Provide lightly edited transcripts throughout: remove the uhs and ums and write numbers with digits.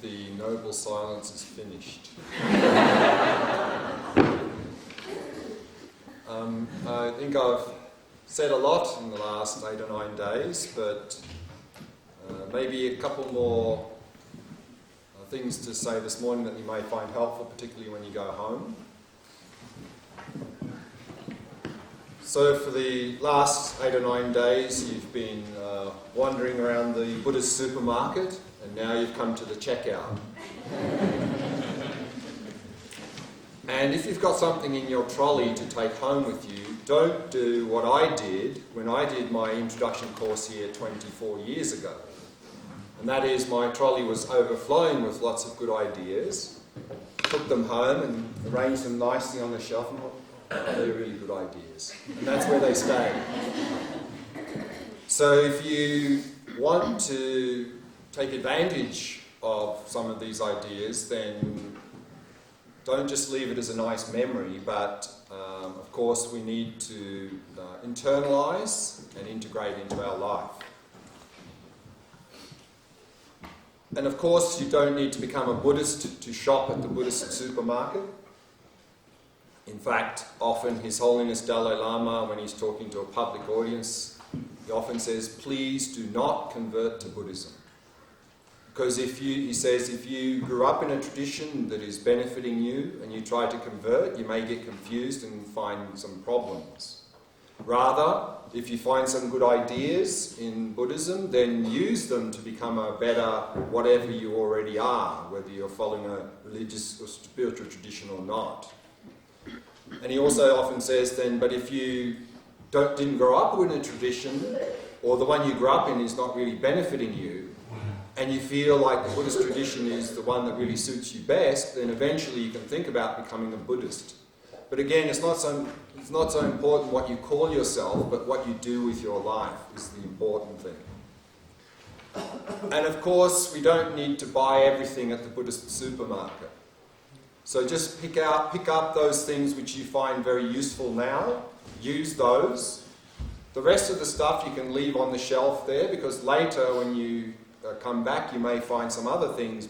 the noble silence is finished. I think I've said a lot in the last 8 or 9 days, but maybe a couple more things to say this morning that you may find helpful, particularly when you go home. So for the last 8 or 9 days you've been wandering around the Buddhist supermarket, and now you've come to the checkout. And if you've got something in your trolley to take home with you, don't do what I did when I did my introduction course here 24 years ago. And that is, my trolley was overflowing with lots of good ideas. Took them home and arranged them nicely on the shelf and thought, oh, they're really good ideas. And that's where they stay. So if you want to take advantage of some of these ideas, then don't just leave it as a nice memory, but of course we need to internalise and integrate into our life. And of course you don't need to become a Buddhist to shop at the Buddhist supermarket. In fact, often His Holiness Dalai Lama, when he's talking to a public audience, he often says, please do not convert to Buddhism. Because he says, if you grew up in a tradition that is benefiting you and you try to convert, you may get confused and find some problems. Rather, if you find some good ideas in Buddhism, then use them to become a better whatever you already are, whether you're following a religious or spiritual tradition or not. And he also often says then, but if you didn't grow up in a tradition, or the one you grew up in is not really benefiting you, and you feel like the Buddhist tradition is the one that really suits you best, then eventually you can think about becoming a Buddhist. But again, it's not so important what you call yourself, but what you do with your life is the important thing. And of course, we don't need to buy everything at the Buddhist supermarket. So just pick up those things which you find very useful now, use those. The rest of the stuff you can leave on the shelf there, because later when you come back you may find some other things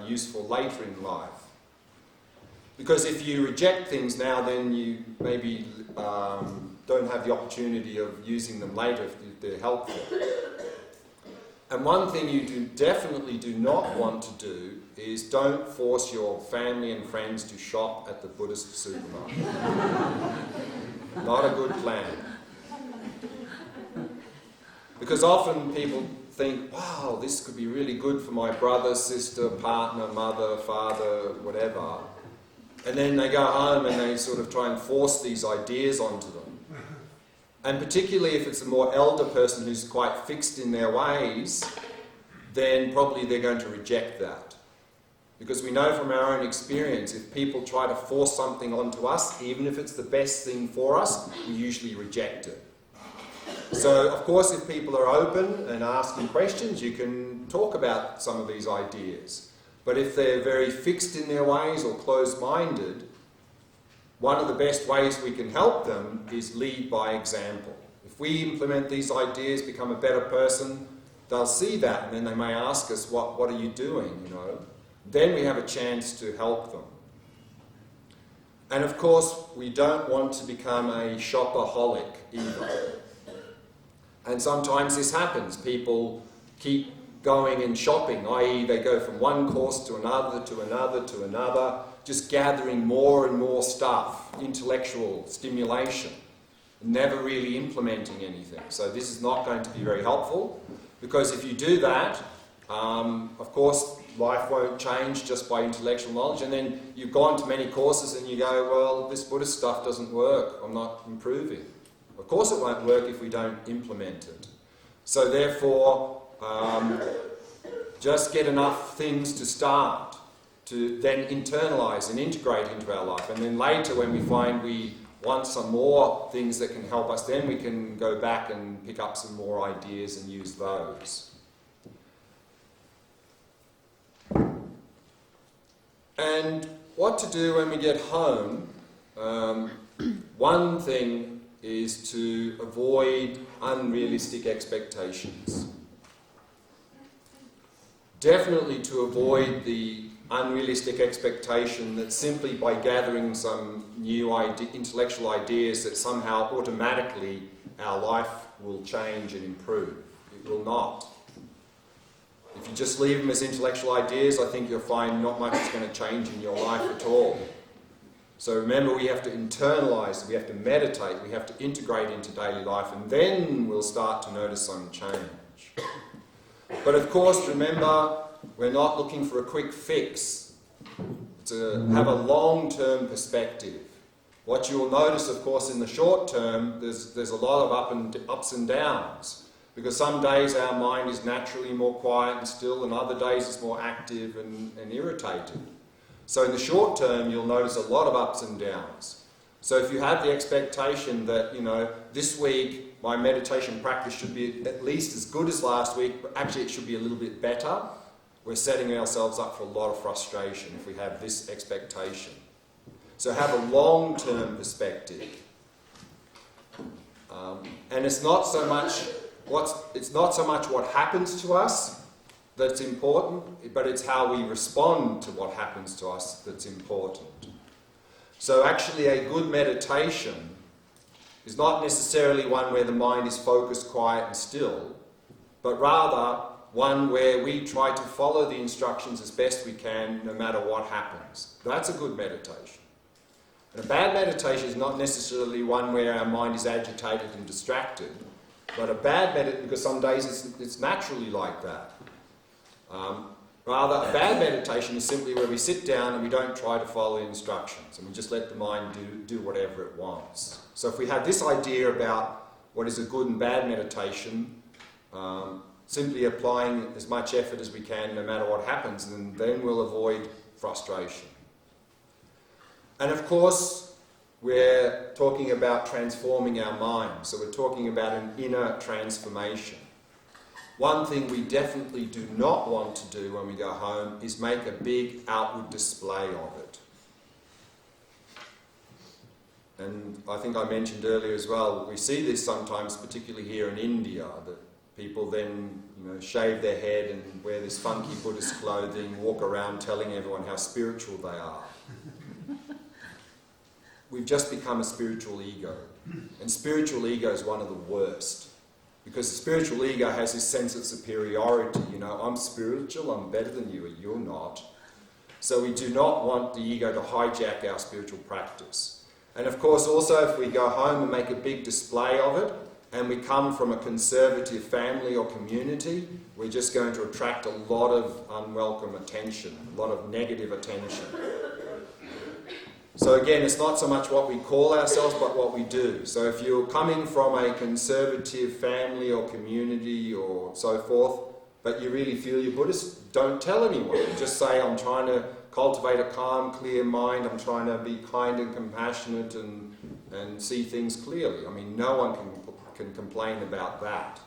useful later in life. Because if you reject things now, then you maybe don't have the opportunity of using them later if they're helpful. And one thing you definitely do not want to do is don't force your family and friends to shop at the Buddhist supermarket. Not a good plan. Because often people think, wow, this could be really good for my brother, sister, partner, mother, father, whatever. And then they go home and they sort of try and force these ideas onto them. And particularly if it's a more elder person who's quite fixed in their ways, then probably they're going to reject that. Because we know from our own experience, if people try to force something onto us, even if it's the best thing for us, we usually reject it. So, of course, if people are open and asking questions, you can talk about some of these ideas. But if they're very fixed in their ways or closed-minded, one of the best ways we can help them is lead by example. If we implement these ideas, become a better person, they'll see that and then they may ask us, what are you doing, you know? Then we have a chance to help them. And of course, we don't want to become a shopaholic either. And sometimes this happens. People keep going and shopping, i.e. they go from one course to another, to another, to another, just gathering more and more stuff, intellectual stimulation, never really implementing anything. So this is not going to be very helpful, because if you do that, of course, life won't change just by intellectual knowledge, and then you've gone to many courses and you go, well, this Buddhist stuff doesn't work, I'm not improving. Of course it won't work if we don't implement it. So therefore, just get enough things to start, to then internalise and integrate into our life. And then later when we find we want some more things that can help us, then we can go back and pick up some more ideas and use those. And what to do when we get home, one thing is to avoid unrealistic expectations. Definitely to avoid the unrealistic expectation that simply by gathering some new intellectual ideas that somehow automatically our life will change and improve. It will not. If you just leave them as intellectual ideas, I think you'll find not much is going to change in your life at all. So remember, we have to internalise, we have to meditate, we have to integrate into daily life, and then we'll start to notice some change. But of course, remember, we're not looking for a quick fix. To have a long-term perspective. What you will notice, of course, in the short term, there's a lot of ups and downs. Because some days our mind is naturally more quiet and still, and other days it's more active and irritated. So in the short term, you'll notice a lot of ups and downs. So if you have the expectation that, this week my meditation practice should be at least as good as last week, but actually it should be a little bit better, we're setting ourselves up for a lot of frustration if we have this expectation. So have a long-term perspective. And it's not so much what happens to us that's important, but it's how we respond to what happens to us that's important. So actually a good meditation is not necessarily one where the mind is focused, quiet and still, but rather one where we try to follow the instructions as best we can no matter what happens. That's a good meditation. And a bad meditation is not necessarily one where our mind is agitated and distracted, but a bad meditation, because some days it's naturally like that. Rather, a bad meditation is simply where we sit down and we don't try to follow the instructions and we just let the mind do whatever it wants. So if we have this idea about what is a good and bad meditation, simply applying as much effort as we can no matter what happens, and then we'll avoid frustration. And of course, we're talking about transforming our mind, so we're talking about an inner transformation. One thing we definitely do not want to do when we go home is make a big outward display of it. And I think I mentioned earlier as well, we see this sometimes, particularly here in India, that people then shave their head and wear this funky Buddhist clothing, walk around telling everyone how spiritual they are. We've just become a spiritual ego. And spiritual ego is one of the worst. Because the spiritual ego has this sense of superiority. I'm spiritual, I'm better than you, and you're not. So we do not want the ego to hijack our spiritual practice. And of course also if we go home and make a big display of it, and we come from a conservative family or community, we're just going to attract a lot of unwelcome attention, a lot of negative attention. So again, it's not so much what we call ourselves, but what we do. So if you're coming from a conservative family or community or so forth, but you really feel you're Buddhist, don't tell anyone. Just say, I'm trying to cultivate a calm, clear mind, I'm trying to be kind and compassionate and see things clearly. I mean, no one can complain about that.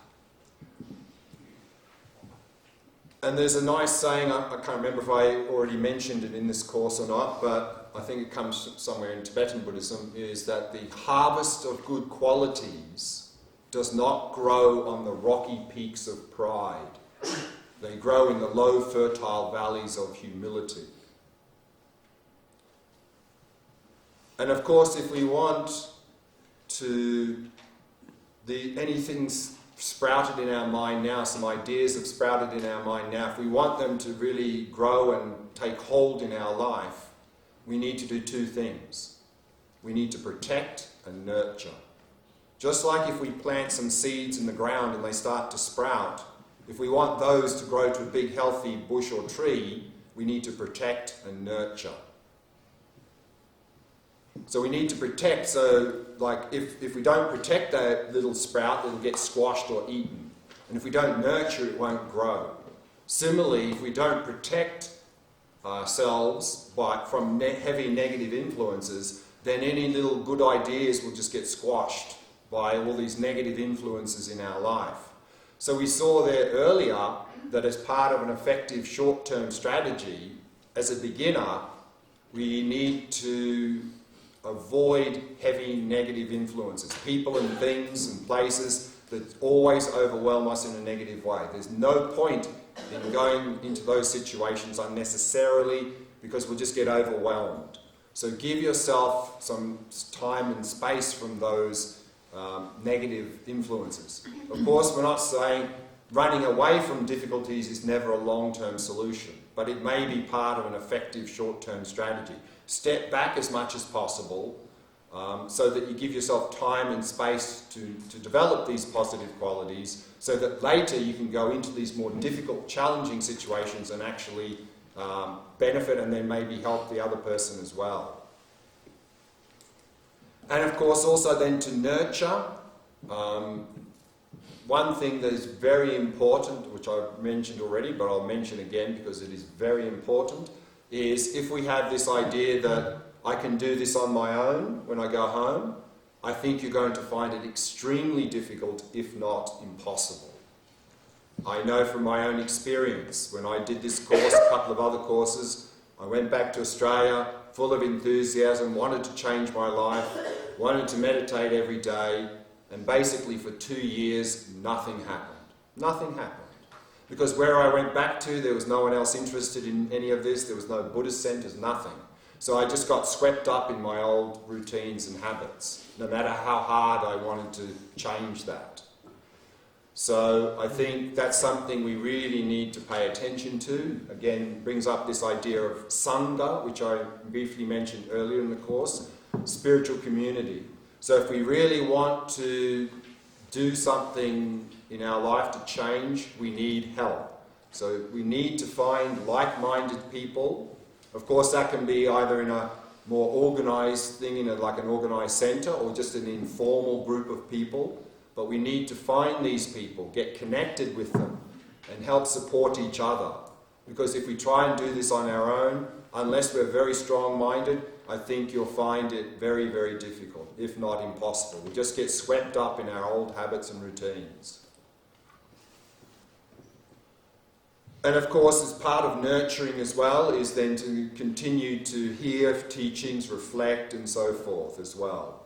And there's a nice saying, I can't remember if I already mentioned it in this course or not, but I think it comes somewhere in Tibetan Buddhism, is that the harvest of good qualities does not grow on the rocky peaks of pride. They grow in the low, fertile valleys of humility. And of course, if we want anything sprouted in our mind now, some ideas have sprouted in our mind now, if we want them to really grow and take hold in our life, we need to do two things. We need to protect and nurture. Just like if we plant some seeds in the ground and they start to sprout, if we want those to grow to a big healthy bush or tree, we need to protect and nurture. So we need to protect, so like if we don't protect that little sprout, it'll get squashed or eaten. And if we don't nurture, it won't grow. Similarly, if we don't protect ourselves from heavy negative influences, then any little good ideas will just get squashed by all these negative influences in our life. So we saw there earlier that as part of an effective short-term strategy, as a beginner, we need to avoid heavy negative influences, people and things and places that always overwhelm us in a negative way. There's no point in going into those situations unnecessarily because we'll just get overwhelmed. So give yourself some time and space from those negative influences. Of course, we're not saying running away from difficulties is never a long-term solution, but it may be part of an effective short-term strategy. Step back as much as possible so that you give yourself time and space to develop these positive qualities so that later you can go into these more difficult, challenging situations and actually benefit and then maybe help the other person as well. And of course also then to nurture. One thing that is very important, which I've mentioned already, but I'll mention again because it is very important, is if we have this idea that I can do this on my own when I go home, I think you're going to find it extremely difficult, if not impossible. I know from my own experience, when I did this course, a couple of other courses, I went back to Australia full of enthusiasm, wanted to change my life, wanted to meditate every day, and basically for 2 years, nothing happened. Nothing happened. Because where I went back to, there was no one else interested in any of this, there was no Buddhist centres, nothing. So I just got swept up in my old routines and habits, no matter how hard I wanted to change that. So I think that's something we really need to pay attention to. Again, brings up this idea of Sangha, which I briefly mentioned earlier in the course, spiritual community. So if we really want to do something in our life to change, we need help. So we need to find like-minded people. Of course, that can be either in a more organised thing, in like an organised centre, or just an informal group of people. But we need to find these people, get connected with them, and help support each other. Because if we try and do this on our own, unless we're very strong-minded, I think you'll find it very, very difficult, if not impossible. We just get swept up in our old habits and routines. And of course, as part of nurturing as well, is then to continue to hear teachings, reflect, and so forth as well.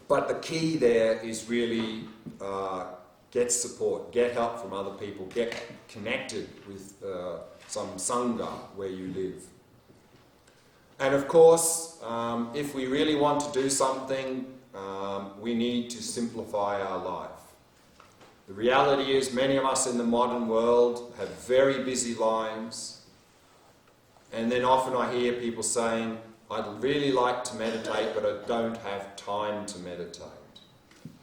But the key there is really get support, get help from other people, get connected with some Sangha where you live. And of course, if we really want to do something, we need to simplify our life. The reality is many of us in the modern world have very busy lives, and then often I hear people saying, I'd really like to meditate, but I don't have time to meditate.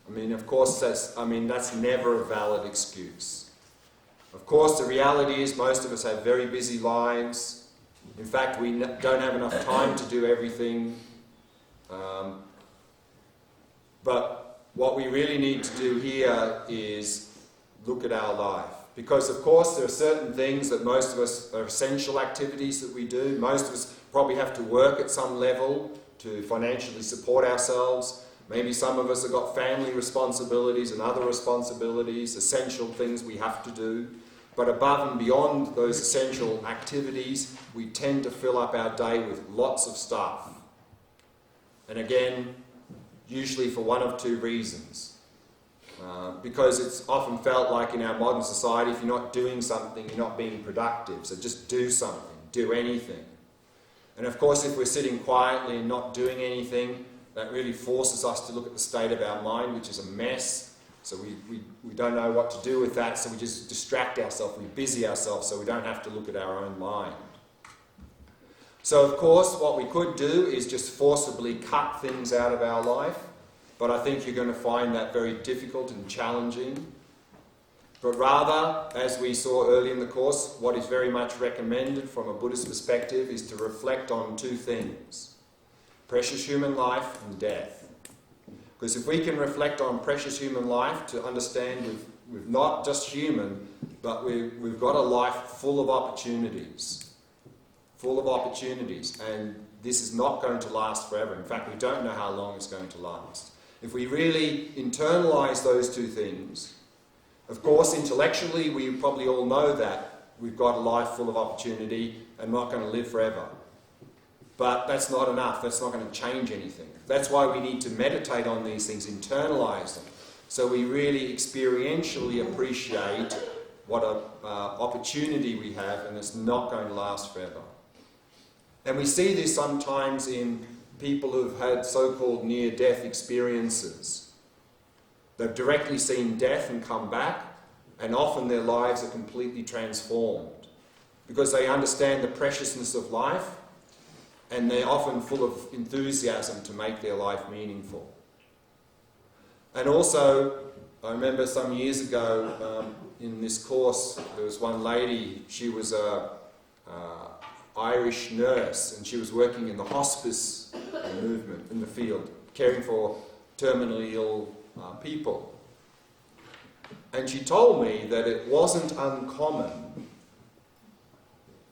I mean, of course, that's never a valid excuse. Of course, the reality is most of us have very busy lives. In fact, we don't have enough time to do everything. But what we really need to do here is look at our life. Because, of course, there are certain things that most of us are essential activities that we do. Most of us probably have to work at some level to financially support ourselves. Maybe some of us have got family responsibilities and other responsibilities, essential things we have to do. But above and beyond those essential activities, we tend to fill up our day with lots of stuff. And again, usually for one of two reasons. Because it's often felt like in our modern society, if you're not doing something, you're not being productive. So just do something, do anything. And of course, if we're sitting quietly and not doing anything, that really forces us to look at the state of our mind, which is a mess. So we don't know what to do with that, so we just distract ourselves, we busy ourselves so we don't have to look at our own mind. So of course, what we could do is just forcibly cut things out of our life, but I think you're going to find that very difficult and challenging. But rather, as we saw early in the course, what is very much recommended from a Buddhist perspective is to reflect on two things: precious human life and death. Because if we can reflect on precious human life to understand we're not just human, but we've got a life full of opportunities. Full of opportunities. And this is not going to last forever. In fact, we don't know how long it's going to last. If we really internalise those two things, of course, intellectually, we probably all know that we've got a life full of opportunity and not going to live forever. But that's not enough. That's not going to change anything. That's why we need to meditate on these things, internalise them. So we really experientially appreciate what an opportunity we have, and it's not going to last forever. And we see this sometimes in people who've had so-called near-death experiences. They've directly seen death and come back, and often their lives are completely transformed because they understand the preciousness of life, and they're often full of enthusiasm to make their life meaningful. And also, I remember some years ago in this course, there was one lady, she was a Irish nurse, and she was working in the hospice movement in the field, caring for terminally ill people. And she told me that it wasn't uncommon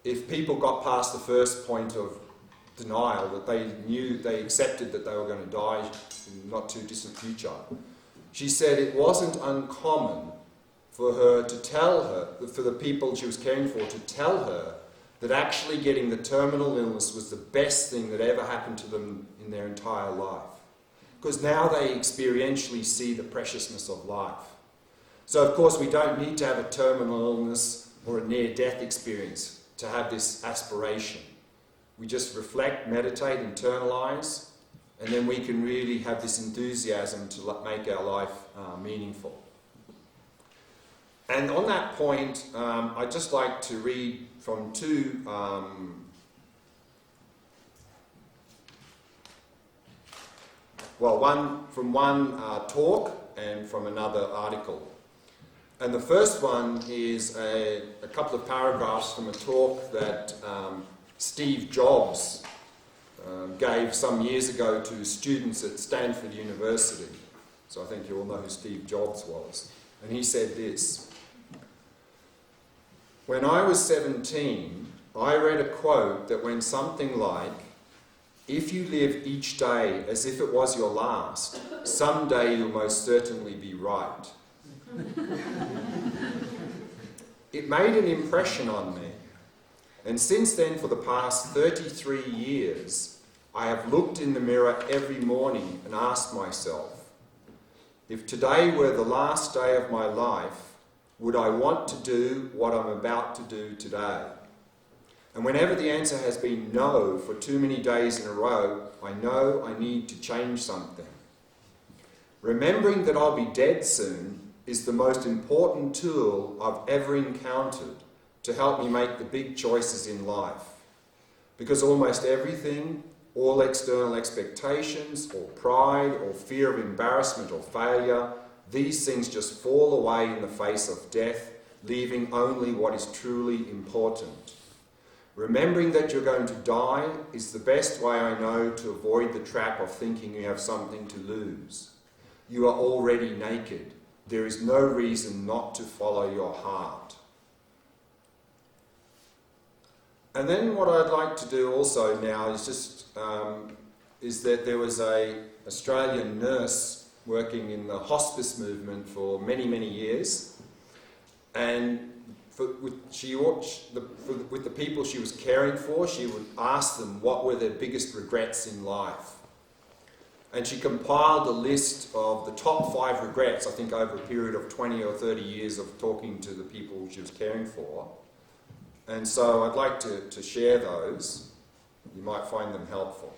if people got past the first point of denial, that they accepted that they were going to die in not too distant future. She said it wasn't uncommon for her to tell her, for the people she was caring for, to tell her that actually getting the terminal illness was the best thing that ever happened to them in their entire life. Because now they experientially see the preciousness of life. So of course we don't need to have a terminal illness or a near-death experience to have this aspiration. We just reflect, meditate, internalise, and then we can really have this enthusiasm to make our life meaningful. And on that point, I'd just like to read from two one talk and from another article. And the first one is a couple of paragraphs from a talk that Steve Jobs gave some years ago to students at Stanford University. So I think you all know who Steve Jobs was. And he said this: "When I was 17, I read a quote that went something like, 'If you live each day as if it was your last, someday you'll most certainly be right.' It made an impression on me, and since then, for the past 33 years, I have looked in the mirror every morning and asked myself, if today were the last day of my life, would I want to do what I'm about to do today? And whenever the answer has been no for too many days in a row, I know I need to change something. Remembering that I'll be dead soon is the most important tool I've ever encountered to help me make the big choices in life. Because almost everything, all external expectations, or pride, or fear of embarrassment or failure, these things just fall away in the face of death, leaving only what is truly important. Remembering that you're going to die is the best way I know to avoid the trap of thinking you have something to lose. You are already naked. There is no reason not to follow your heart." And then what I'd like to do also now is just is that there was a Australian nurse working in the hospice movement for many, many years, and with the people she was caring for, she would ask them what were their biggest regrets in life. And she compiled a list of the top 5 regrets, I think over a period of 20 or 30 years of talking to the people she was caring for. And so I'd like to share those. You might find them helpful.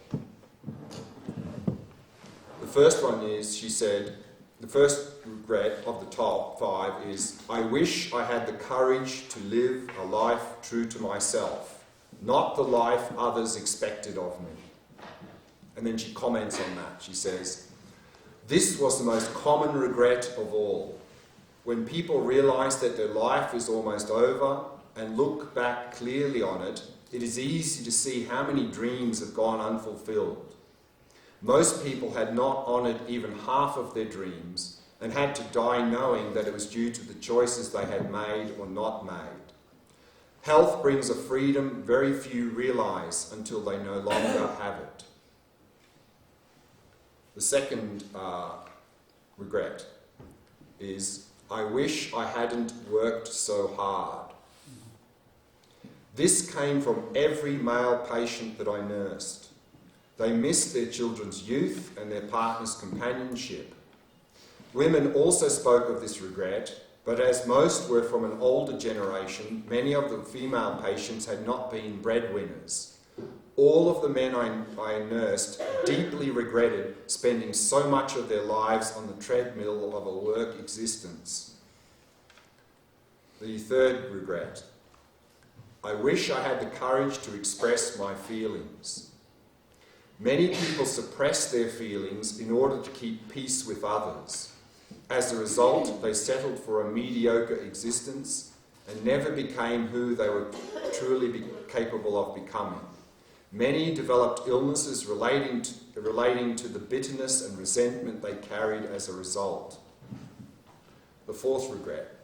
The first one is, she said, the first regret of the top 5 is, I wish I had the courage to live a life true to myself, not the life others expected of me. And then she comments on that. She says, this was the most common regret of all. When people realise that their life is almost over and look back clearly on it, it is easy to see how many dreams have gone unfulfilled. Most people had not honoured even half of their dreams and had to die knowing that it was due to the choices they had made or not made. Health brings a freedom very few realise until they no longer have it. The second regret is, I wish I hadn't worked so hard. This came from every male patient that I nursed. They missed their children's youth and their partner's companionship. Women also spoke of this regret, but as most were from an older generation, many of the female patients had not been breadwinners. All of the men I nursed deeply regretted spending so much of their lives on the treadmill of a work existence. The third regret. I wish I had the courage to express my feelings. Many people suppress their feelings in order to keep peace with others. As a result, they settled for a mediocre existence and never became who they were truly capable of becoming. Many developed illnesses relating to the bitterness and resentment they carried as a result. The fourth regret.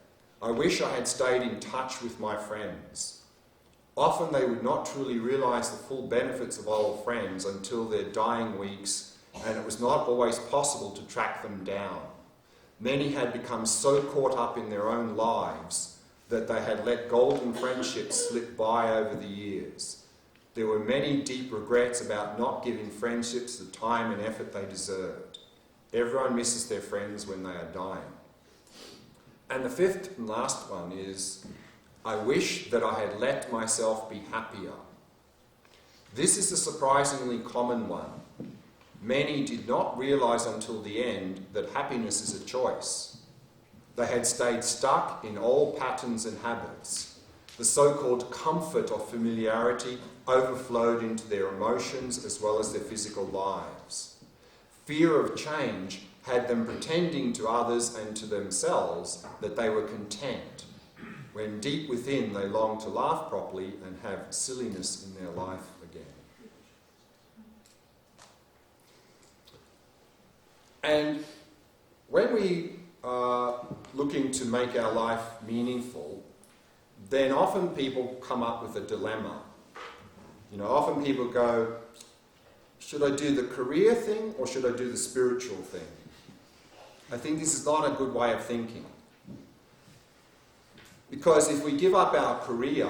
I wish I had stayed in touch with my friends. Often they would not truly realise the full benefits of old friends until their dying weeks, and it was not always possible to track them down. Many had become so caught up in their own lives that they had let golden friendships slip by over the years. There were many deep regrets about not giving friendships the time and effort they deserved. Everyone misses their friends when they are dying. And the fifth and last one is, I wish that I had let myself be happier. This is a surprisingly common one. Many did not realise until the end that happiness is a choice. They had stayed stuck in old patterns and habits. The so-called comfort of familiarity overflowed into their emotions as well as their physical lives. Fear of change had them pretending to others and to themselves that they were content, when deep within they longed to laugh properly and have silliness in their life again. And when we are looking to make our life meaningful, then often people come up with a dilemma. Often people go, should I do the career thing or should I do the spiritual thing? I think this is not a good way of thinking. Because if we give up our career,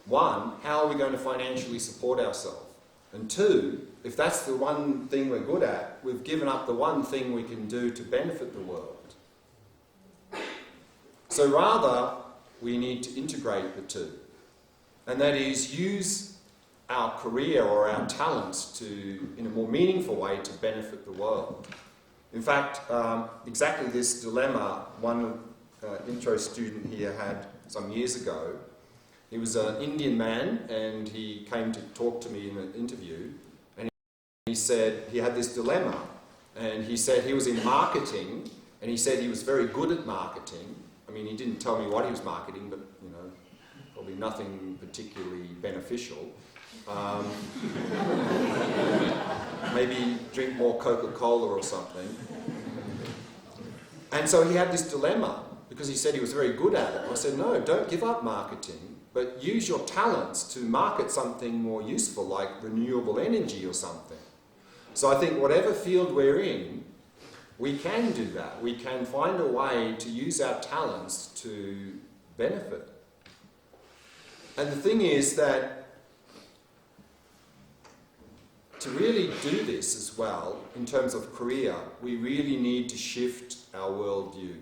one, how are we going to financially support ourselves? And two, if that's the one thing we're good at, we've given up the one thing we can do to benefit the world. So rather, we need to integrate the two. And that is, use our career or our talents in a more meaningful way to benefit the world. In fact, exactly this dilemma one intro student here had some years ago. He was an Indian man and he came to talk to me in an interview, and he said he had this dilemma, and he said he was in marketing and he said he was very good at marketing. I mean, he didn't tell me what he was marketing, but probably nothing particularly beneficial. Maybe drink more Coca-Cola or something. And so he had this dilemma because he said he was very good at it. I said, no, don't give up marketing, but use your talents to market something more useful, like renewable energy or something. So I think whatever field we're in, we can do that. We can find a way to use our talents to benefit. And the thing is that to really do this as well, in terms of career, we really need to shift our worldview.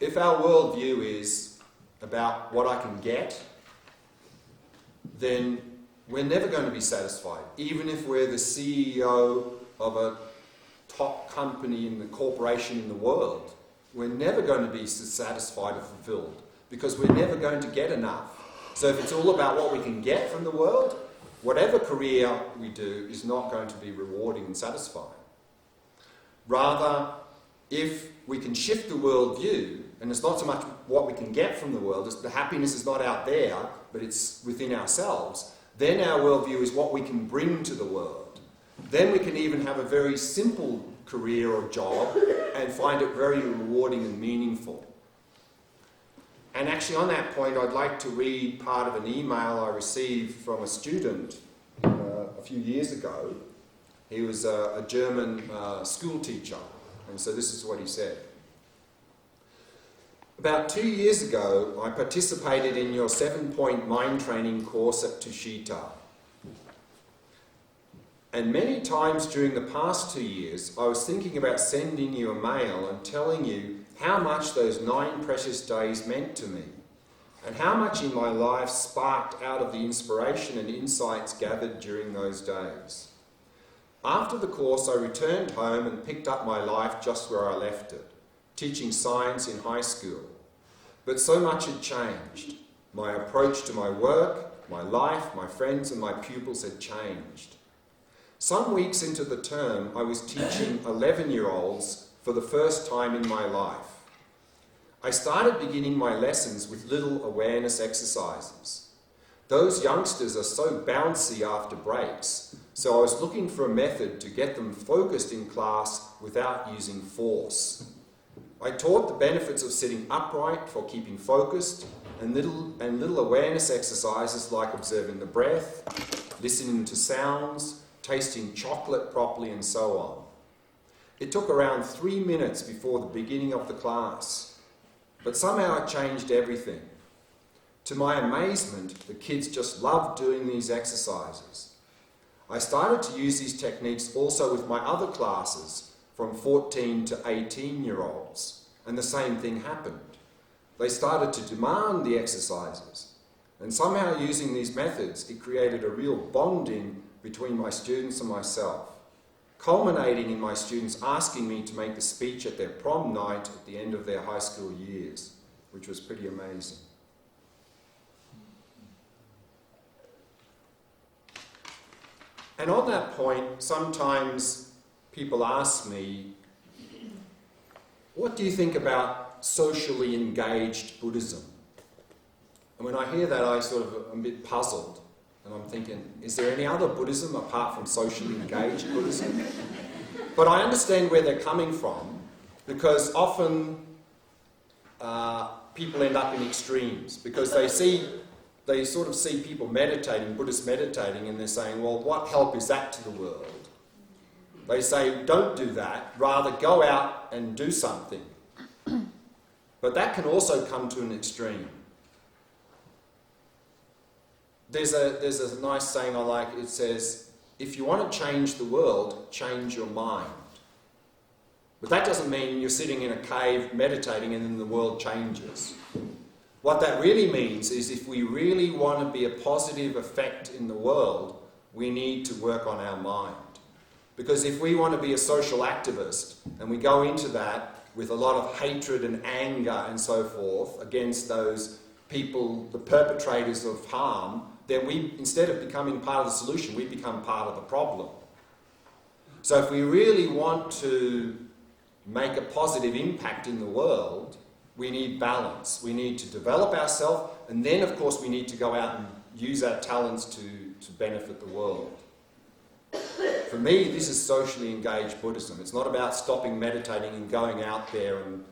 If our worldview is about what I can get, then we're never going to be satisfied. Even if we're the CEO of a top company in the corporation in the world, we're never going to be satisfied or fulfilled because we're never going to get enough. So if it's all about what we can get from the world, whatever career we do is not going to be rewarding and satisfying. Rather, if we can shift the worldview, and it's not so much what we can get from the world, the happiness is not out there, but it's within ourselves, then our worldview is what we can bring to the world. Then we can even have a very simple career or job and find it very rewarding and meaningful. And actually on that point, I'd like to read part of an email I received from a student a few years ago. He was a German school teacher, and so this is what he said. About 2 years ago, I participated in your 7-point mind training course at Tushita. And many times during the past 2 years, I was thinking about sending you a mail and telling you how much those 9 precious days meant to me, and how much in my life sparked out of the inspiration and insights gathered during those days. After the course, I returned home and picked up my life just where I left it, teaching science in high school. But so much had changed. My approach to my work, my life, my friends and my pupils had changed. Some weeks into the term, I was teaching 11-year-olds for the first time in my life. I started beginning my lessons with little awareness exercises. Those youngsters are so bouncy after breaks, so I was looking for a method to get them focused in class without using force. I taught the benefits of sitting upright for keeping focused, and little awareness exercises like observing the breath, listening to sounds, tasting chocolate properly, and so on. It took around 3 minutes before the beginning of the class, but somehow it changed everything. To my amazement, the kids just loved doing these exercises. I started to use these techniques also with my other classes, from 14 to 18-year-olds, and the same thing happened. They started to demand the exercises, and somehow using these methods, it created a real bonding between my students and myself, culminating in my students asking me to make the speech at their prom night at the end of their high school years, which was pretty amazing. And on that point, sometimes people ask me, what do you think about socially engaged Buddhism? And when I hear that, I'm a bit puzzled. And I'm thinking, is there any other Buddhism apart from socially engaged Buddhism? But I understand where they're coming from, because often people end up in extremes, because they sort of see people meditating, Buddhists meditating, and they're saying, well, what help is that to the world? They say, don't do that, rather go out and do something. But that can also come to an extreme. There's a nice saying I like. It says, if you want to change the world, change your mind. But that doesn't mean you're sitting in a cave meditating and then the world changes. What that really means is if we really want to be a positive effect in the world, we need to work on our mind. Because if we want to be a social activist and we go into that with a lot of hatred and anger and so forth against those people, the perpetrators of harm, then we, instead of becoming part of the solution, we become part of the problem. So if we really want to make a positive impact in the world, we need balance. We need to develop ourselves, and then, of course, we need to go out and use our talents to benefit the world. For me, this is socially engaged Buddhism. It's not about stopping meditating and going out there and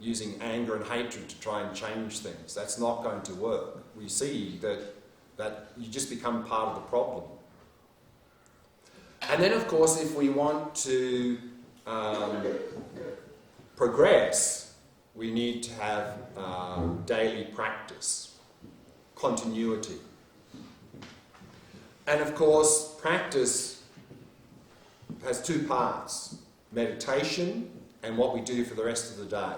using anger and hatred to try and change things. That's not going to work. We see that you just become part of the problem. And then, of course, if we want to progress, we need to have daily practice, continuity. And of course, practice has 2 parts, meditation and what we do for the rest of the day.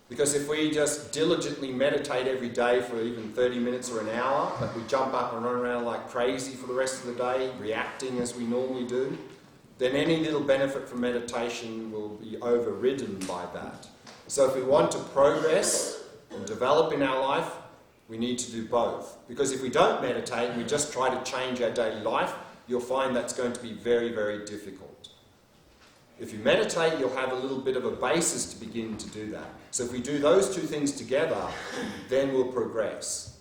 Because if we just diligently meditate every day for even 30 minutes or an hour, but we jump up and run around like crazy for the rest of the day, reacting as we normally do, then any little benefit from meditation will be overridden by that. So if we want to progress and develop in our life, we need to do both. Because if we don't meditate and we just try to change our daily life, you'll find that's going to be very, very difficult. If you meditate, you'll have a little bit of a basis to begin to do that. So if we do those 2 things together, then we'll progress.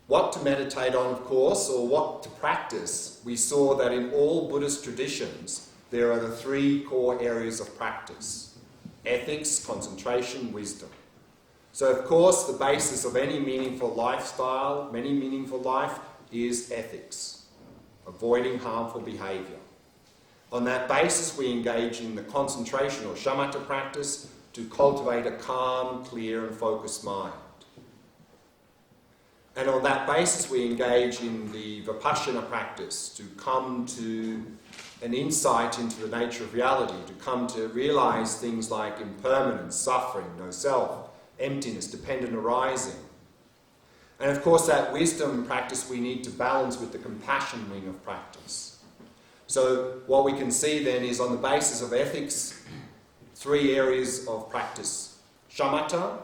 What to meditate on, of course, or what to practice, we saw that in all Buddhist traditions, there are the 3 core areas of practice: ethics, concentration, wisdom. So, of course, the basis of any meaningful lifestyle, any meaningful life, is ethics, avoiding harmful behaviour. On that basis, we engage in the concentration or shamatha practice to cultivate a calm, clear and focused mind. And on that basis we engage in the Vipassana practice to come to an insight into the nature of reality, to come to realise things like impermanence, suffering, no self, emptiness, dependent arising. And of course that wisdom practice we need to balance with the compassion wing of practice. So what we can see then is, on the basis of ethics, 3 areas of practice. Shamatha,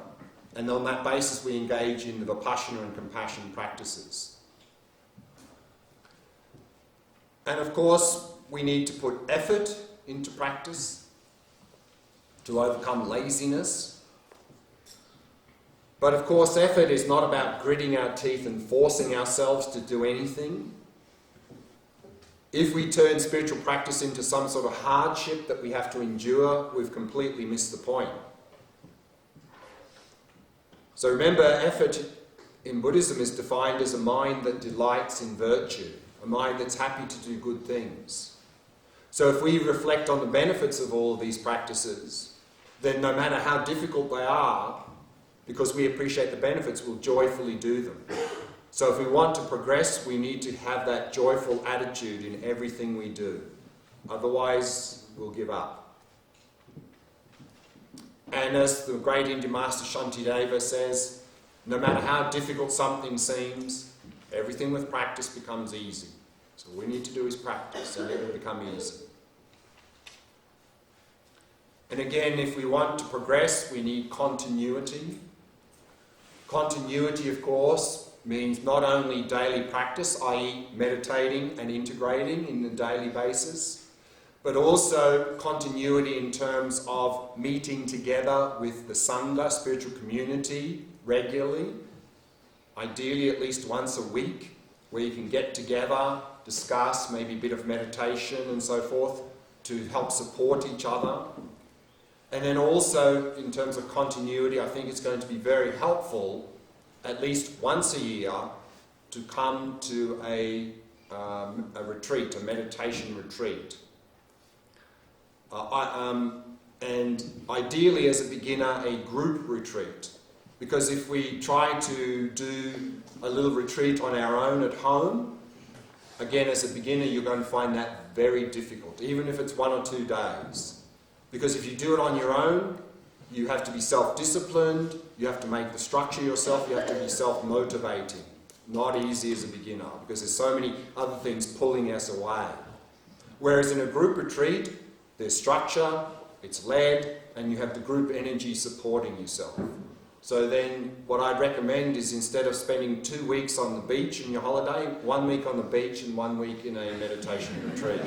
and on that basis we engage in the Vipassana and compassion practices. And of course we need to put effort into practice to overcome laziness. But of course effort is not about gritting our teeth and forcing ourselves to do anything. If we turn spiritual practice into some sort of hardship that we have to endure, we've completely missed the point. So remember, effort in Buddhism is defined as a mind that delights in virtue, a mind that's happy to do good things. So if we reflect on the benefits of all of these practices, then no matter how difficult they are, because we appreciate the benefits, we'll joyfully do them. So if we want to progress, we need to have that joyful attitude in everything we do. Otherwise, we'll give up. And as the great Indian master Shantideva says, no matter how difficult something seems, everything with practice becomes easy. So all we need to do is practice and it will become easy. And again, if we want to progress, we need continuity. Continuity, of course, means not only daily practice, i.e. meditating and integrating in a daily basis, but also continuity in terms of meeting together with the Sangha, spiritual community, regularly, ideally at least once a week, where you can get together, discuss maybe a bit of meditation and so forth to help support each other. And then also, in terms of continuity, I think it's going to be very helpful, at least once a year, to come to a retreat, a meditation retreat. And ideally, as a beginner, a group retreat. Because if we try to do a little retreat on our own at home, again, as a beginner, you're going to find that very difficult, even if it's 1 or 2 days. Because if you do it on your own, you have to be self-disciplined, you have to make the structure yourself, you have to be self-motivating. Not easy as a beginner, because there's so many other things pulling us away. Whereas in a group retreat, there's structure, it's led, and you have the group energy supporting yourself. So then what I'd recommend is, instead of spending 2 weeks on the beach in your holiday, 1 week on the beach and 1 week in a meditation retreat.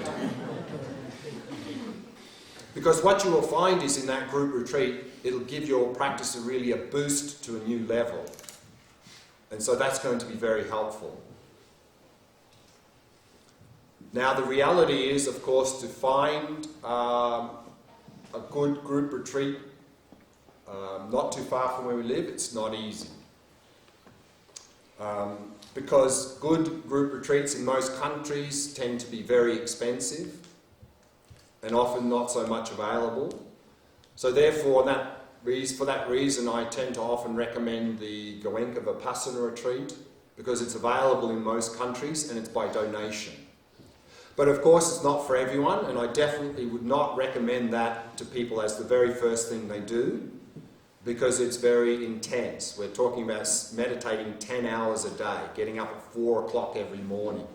Because what you will find is, in that group retreat, it'll give your practice really a boost to a new level. And so that's going to be very helpful. Now the reality is, of course, to find a good group retreat not too far from where we live, it's not easy. Because good group retreats in most countries tend to be very expensive and often not so much available. So therefore, for that reason, I tend to often recommend the Goenka Vipassana retreat, because it's available in most countries and it's by donation. But of course, it's not for everyone, and I definitely would not recommend that to people as the very first thing they do, because it's very intense. We're talking about meditating 10 hours a day, getting up at 4 o'clock every morning.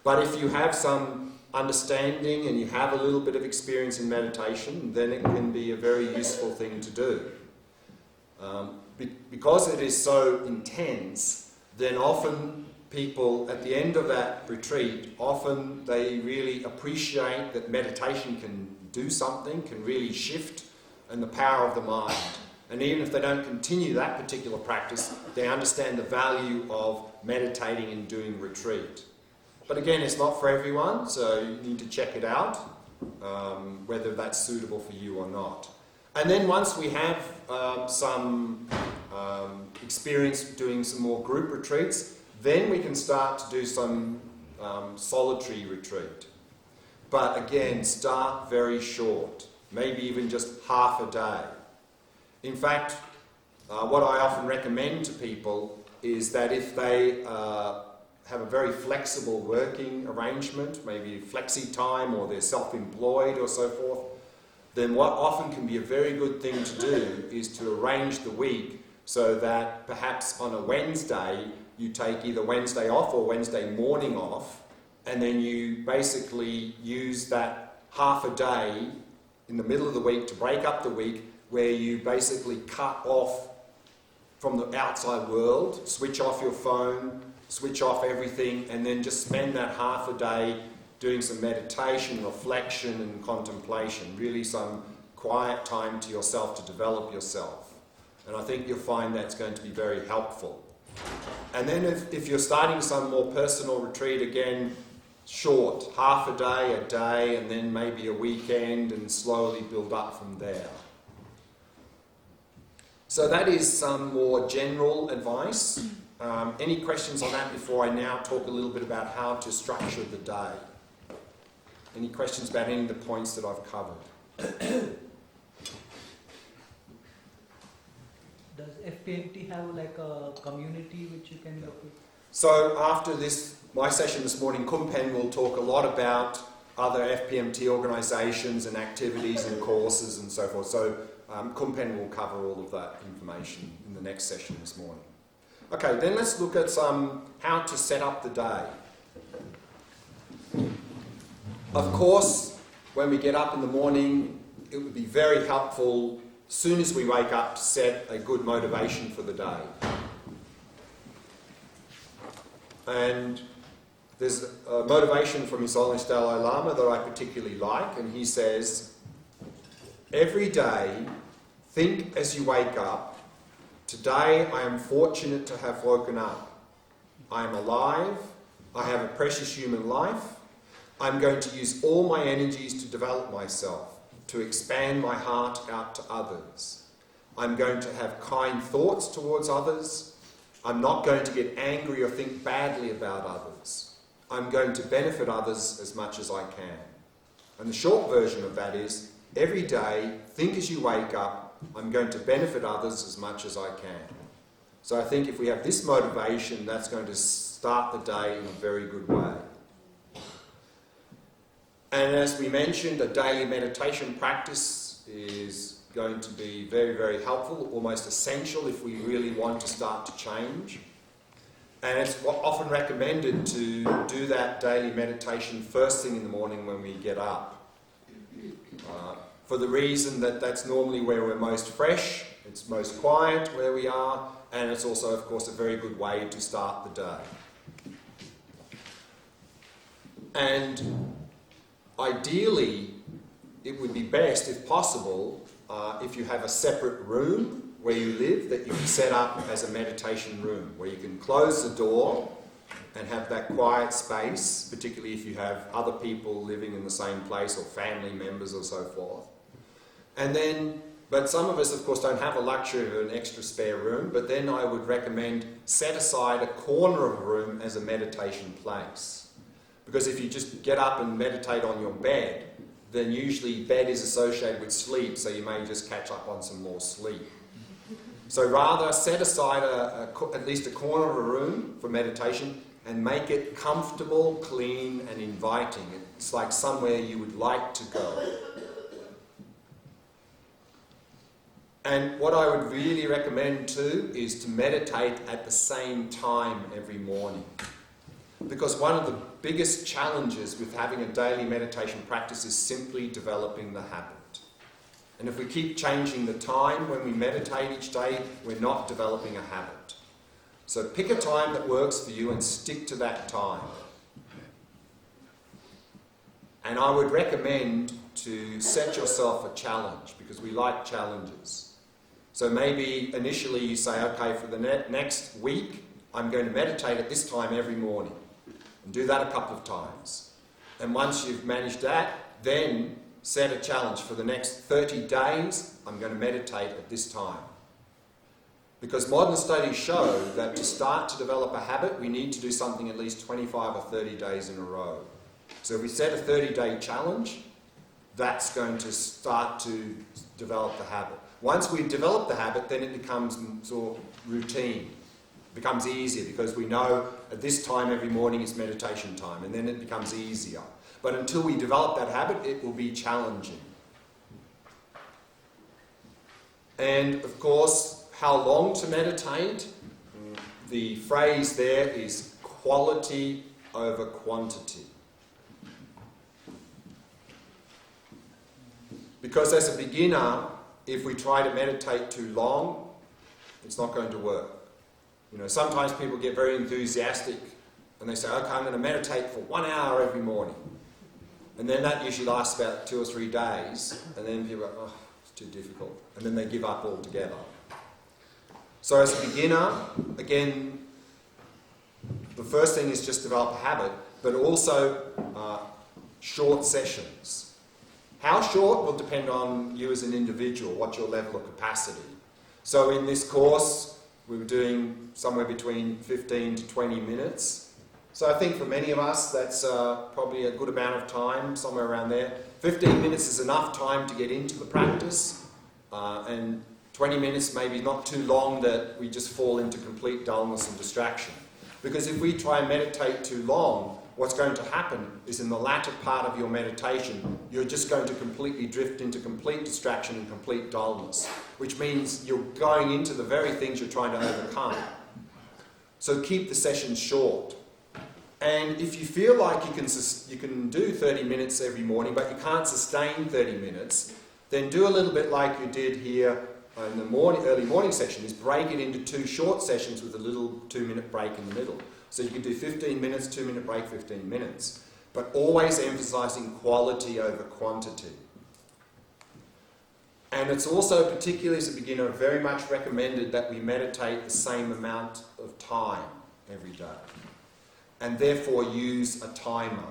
But if you have some understanding and you have a little bit of experience in meditation, then it can be a very useful thing to do. Because it is so intense, then often people at the end of that retreat, often they really appreciate that meditation can do something, can really shift, and the power of the mind. And even if they don't continue that particular practice, they understand the value of meditating and doing retreat. But again, it's not for everyone, so you need to check it out, whether that's suitable for you or not. And then once we have some experience doing some more group retreats, then we can start to do some solitary retreat. But again, start very short, maybe even just half a day. In fact, what I often recommend to people is that if they have a very flexible working arrangement, maybe flexi time, or they're self-employed or so forth, then what often can be a very good thing to do is to arrange the week so that perhaps on a Wednesday you take either Wednesday off or Wednesday morning off, and then you basically use that half a day in the middle of the week to break up the week, where you basically cut off from the outside world, switch off your phone, switch off everything, and then just spend that half a day doing some meditation, reflection and contemplation, really some quiet time to yourself to develop yourself. And I think you'll find that's going to be very helpful. And then if you're starting some more personal retreat, again, short, half a day, and then maybe a weekend, and slowly build up from there. So that is some more general advice. Any questions on that before I now talk a little bit about how to structure the day? Any questions about any of the points that I've covered? Does FPMT have like a community which you can look with? So after my session this morning, Kumpen will talk a lot about other FPMT organisations and activities and courses and so forth. So Kumpen will cover all of that information in the next session this morning. Okay, then let's look at how to set up the day. Of course, when we get up in the morning, it would be very helpful, as soon as we wake up, to set a good motivation for the day. And there's a motivation from His Holiness Dalai Lama that I particularly like, and he says, every day, think as you wake up, today I am fortunate to have woken up. I am alive, I have a precious human life, I'm going to use all my energies to develop myself, to expand my heart out to others. I'm going to have kind thoughts towards others. I'm not going to get angry or think badly about others. I'm going to benefit others as much as I can. And the short version of that is, every day, think as you wake up, I'm going to benefit others as much as I can. So I think if we have this motivation, that's going to start the day in a very good way. And as we mentioned, a daily meditation practice is going to be very, very helpful, almost essential if we really want to start to change. And it's often recommended to do that daily meditation first thing in the morning when we get up. For the reason that that's normally where we're most fresh, it's most quiet where we are, and it's also, of course, a very good way to start the day. And ideally, it would be best, if possible, if you have a separate room where you live that you can set up as a meditation room, where you can close the door and have that quiet space, particularly if you have other people living in the same place or family members or so forth. And then, but some of us, of course, don't have a luxury of an extra spare room, but then I would recommend set aside a corner of a room as a meditation place. Because if you just get up and meditate on your bed, then usually bed is associated with sleep, so you may just catch up on some more sleep. So rather set aside at least a corner of a room for meditation and make it comfortable, clean and inviting. It's like somewhere you would like to go. And what I would really recommend too is to meditate at the same time every morning. Because one of the biggest challenges with having a daily meditation practice is simply developing the habit. And if we keep changing the time when we meditate each day, we're not developing a habit. So pick a time that works for you and stick to that time. And I would recommend to set yourself a challenge, because we like challenges. So maybe initially you say, okay, for the next week, I'm going to meditate at this time every morning. And do that a couple of times. And once you've managed that, then set a challenge. For the next 30 days, I'm going to meditate at this time. Because modern studies show that to start to develop a habit, we need to do something at least 25 or 30 days in a row. So if we set a 30-day challenge, that's going to start to develop the habit. Once we've developed the habit, then it becomes sort of routine. It becomes easier because we know at this time every morning is meditation time, and then it becomes easier. But until we develop that habit, it will be challenging. And of course, how long to meditate? The phrase there is quality over quantity. Because as a beginner, if we try to meditate too long, it's not going to work. You know, sometimes people get very enthusiastic and they say, okay, I'm going to meditate for 1 hour every morning. And then that usually lasts about 2 or 3 days, and then people go, oh, it's too difficult. And then they give up altogether. So as a beginner, again, the first thing is just develop a habit, but also short sessions. How short will depend on you as an individual, what's your level of capacity. So in this course, we were doing somewhere between 15 to 20 minutes. So I think for many of us, that's probably a good amount of time, somewhere around there. 15 minutes is enough time to get into the practice, and 20 minutes maybe not too long that we just fall into complete dullness and distraction. Because if we try and meditate too long, what's going to happen is in the latter part of your meditation, you're just going to completely drift into complete distraction and complete dullness, which means you're going into the very things you're trying to overcome. So keep the sessions short. And if you feel like you can do 30 minutes every morning, but you can't sustain 30 minutes, then do a little bit like you did here in the early morning session, is break it into 2 short sessions with a little 2-minute break in the middle. So you can do 15 minutes, 2-minute break, 15 minutes. But always emphasizing quality over quantity. And it's also, particularly as a beginner, very much recommended that we meditate the same amount of time every day. And therefore use a timer.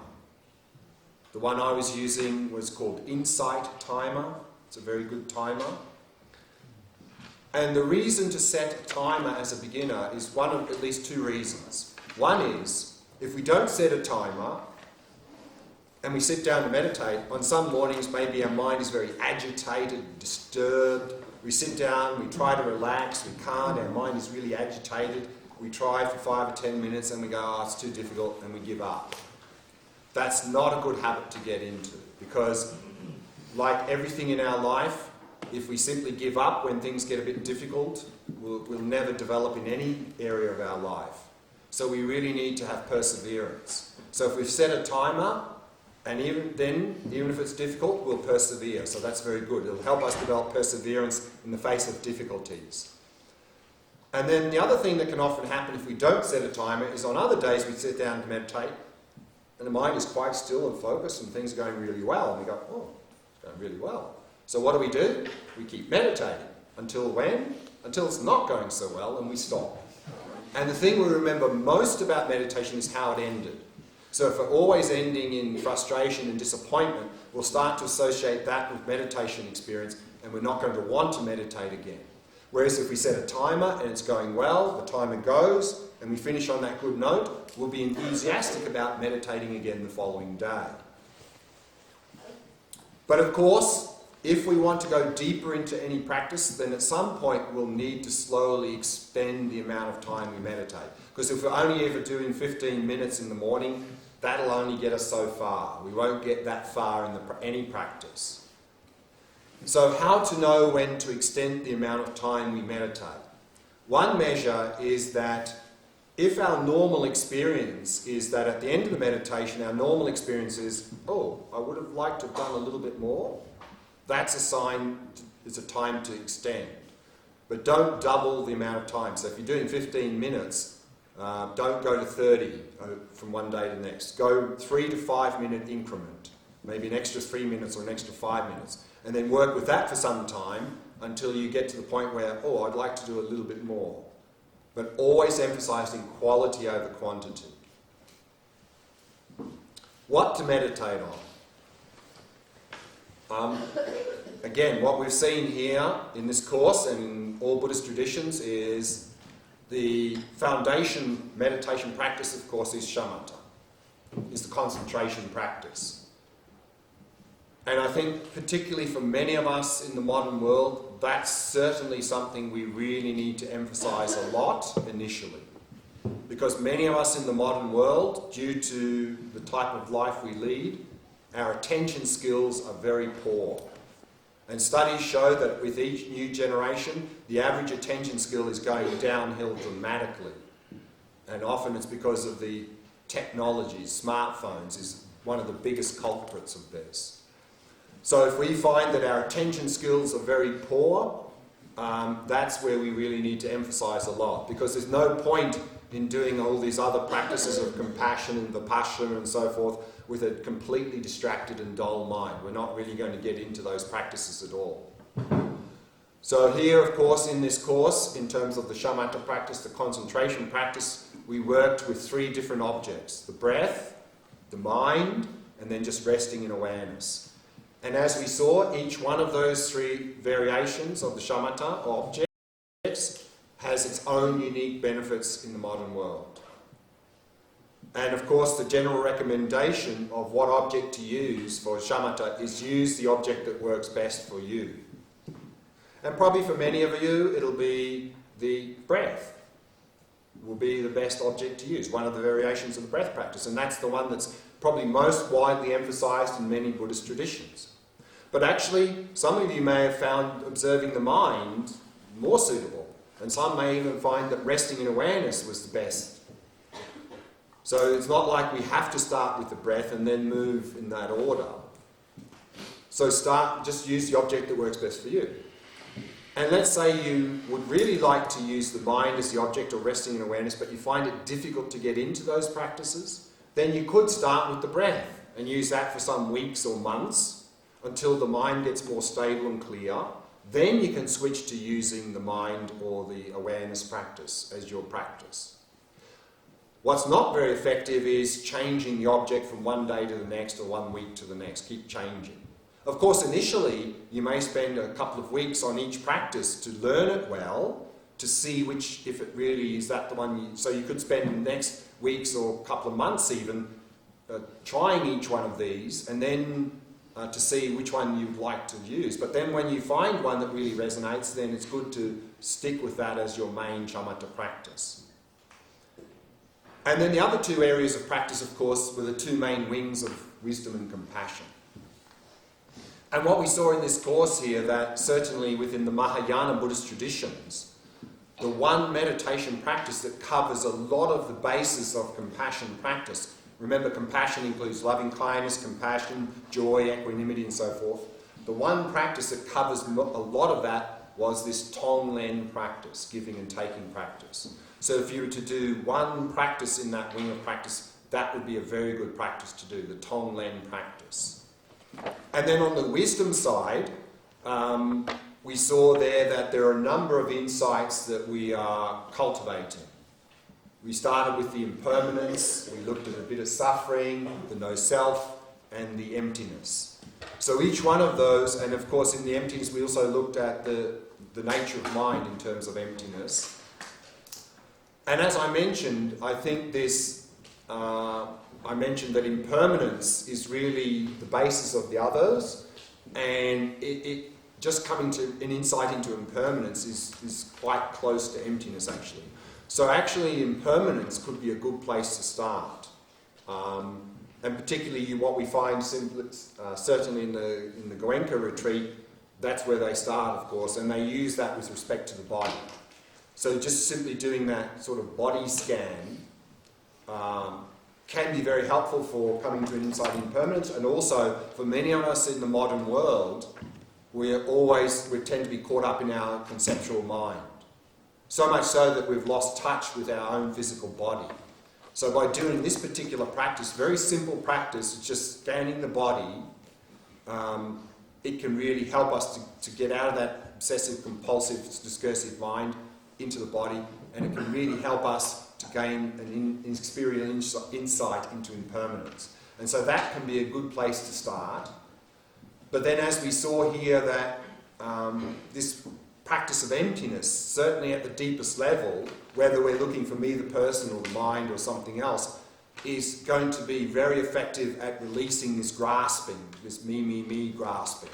The one I was using was called Insight Timer. It's a very good timer. And the reason to set a timer as a beginner is one of at least 2 reasons. One is, if we don't set a timer and we sit down to meditate, on some mornings maybe our mind is very agitated, disturbed. We sit down, we try to relax, we can't, our mind is really agitated. We try for 5 or 10 minutes and we go, oh, it's too difficult, and we give up. That's not a good habit to get into, because like everything in our life, if we simply give up when things get a bit difficult, we'll never develop in any area of our life. So we really need to have perseverance. So if we've set a timer, and even if it's difficult, we'll persevere. So that's very good. It'll help us develop perseverance in the face of difficulties. And then the other thing that can often happen if we don't set a timer is on other days we sit down to meditate and the mind is quite still and focused and things are going really well. And we go, oh, it's going really well. So what do? We keep meditating. Until when? Until it's not going so well and we stop. And the thing we remember most about meditation is how it ended. So if we're always ending in frustration and disappointment, we'll start to associate that with meditation experience and we're not going to want to meditate again. Whereas if we set a timer and it's going well, the timer goes, and we finish on that good note, we'll be enthusiastic about meditating again the following day. But of course, if we want to go deeper into any practice, then at some point we'll need to slowly expend the amount of time we meditate. Because if we're only ever doing 15 minutes in the morning, that'll only get us so far. We won't get that far in any practice. So how to know when to extend the amount of time we meditate? One measure is that if our normal experience is that at the end of the meditation, our normal experience is, oh, I would have liked to have done a little bit more, that's a sign, it's a time to extend. But don't double the amount of time. So if you're doing 15 minutes, don't go to 30 from one day to the next. Go 3 to 5 minute increment, maybe an extra 3 minutes or an extra 5 minutes. And then work with that for some time until you get to the point where, oh, I'd like to do a little bit more. But always emphasizing quality over quantity. What to meditate on? Again, what we've seen here in this course and in all Buddhist traditions is the foundation meditation practice, of course, is shamatha, is the concentration practice. And I think particularly for many of us in the modern world, that's certainly something we really need to emphasize a lot initially. Because many of us in the modern world, due to the type of life we lead, our attention skills are very poor. And studies show that with each new generation, the average attention skill is going downhill dramatically. And often it's because of the technologies. Smartphones is one of the biggest culprits of this. So if we find that our attention skills are very poor, that's where we really need to emphasize a lot. Because there's no point in doing all these other practices of compassion and vipassana and so forth with a completely distracted and dull mind. We're not really going to get into those practices at all. So here, of course, in this course, in terms of the shamatha practice, the concentration practice, we worked with 3 different objects: the breath, the mind, and then just resting in awareness. And as we saw, each one of those 3 variations of the shamatha objects has its own unique benefits in the modern world. And of course, the general recommendation of what object to use for shamatha is use the object that works best for you. And probably for many of you, it'll be the breath will be the best object to use, one of the variations of the breath practice. And that's the one that's probably most widely emphasized in many Buddhist traditions. But actually, some of you may have found observing the mind more suitable. And some may even find that resting in awareness was the best. So it's not like we have to start with the breath and then move in that order. So just use the object that works best for you. And let's say you would really like to use the mind as the object or resting in awareness, but you find it difficult to get into those practices, then you could start with the breath and use that for some weeks or months until the mind gets more stable and clear. Then you can switch to using the mind or the awareness practice as your practice. What's not very effective is changing the object from one day to the next or 1 week to the next. Keep changing. Of course, initially, you may spend a couple of weeks on each practice to learn it well, to see if it really is that the one so you could spend the next weeks or a couple of months even trying each one of these, and then to see which one you'd like to use. But then when you find one that really resonates, then it's good to stick with that as your main shamatha practice. And then the other 2 areas of practice, of course, were the 2 main wings of wisdom and compassion. And what we saw in this course here, that certainly within the Mahayana Buddhist traditions, the one meditation practice that covers a lot of the basis of compassion practice. Remember, compassion includes loving kindness, compassion, joy, equanimity, and so forth. The one practice that covers a lot of that was this Tonglen practice, giving and taking practice. So if you were to do one practice in that wing of practice, that would be a very good practice to do, the Tonglen practice. And then on the wisdom side, we saw there that there are a number of insights that we are cultivating. We started with the impermanence, we looked at a bit of suffering, the no-self, and the emptiness. So each one of those, and of course in the emptiness we also looked at the nature of mind in terms of emptiness. And as I mentioned, I think I mentioned that impermanence is really the basis of the others, and it just coming to an insight into impermanence is quite close to emptiness actually. So actually impermanence could be a good place to start. And particularly what we find certainly in the Goenka retreat, that's where they start, of course, and they use that with respect to the body. So just simply doing that sort of body scan can be very helpful for coming to an insight in impermanence, and also for many of us in the modern world, we tend to be caught up in our conceptual mind. So much so that we've lost touch with our own physical body. So by doing this particular practice, very simple practice, just scanning the body, it can really help us to get out of that obsessive, compulsive, discursive mind into the body, and it can really help us to gain an experiential insight into impermanence. And so that can be a good place to start. But then as we saw here that this practice of emptiness, certainly at the deepest level, whether we're looking for me, the person, or the mind, or something else, is going to be very effective at releasing this grasping, this me grasping.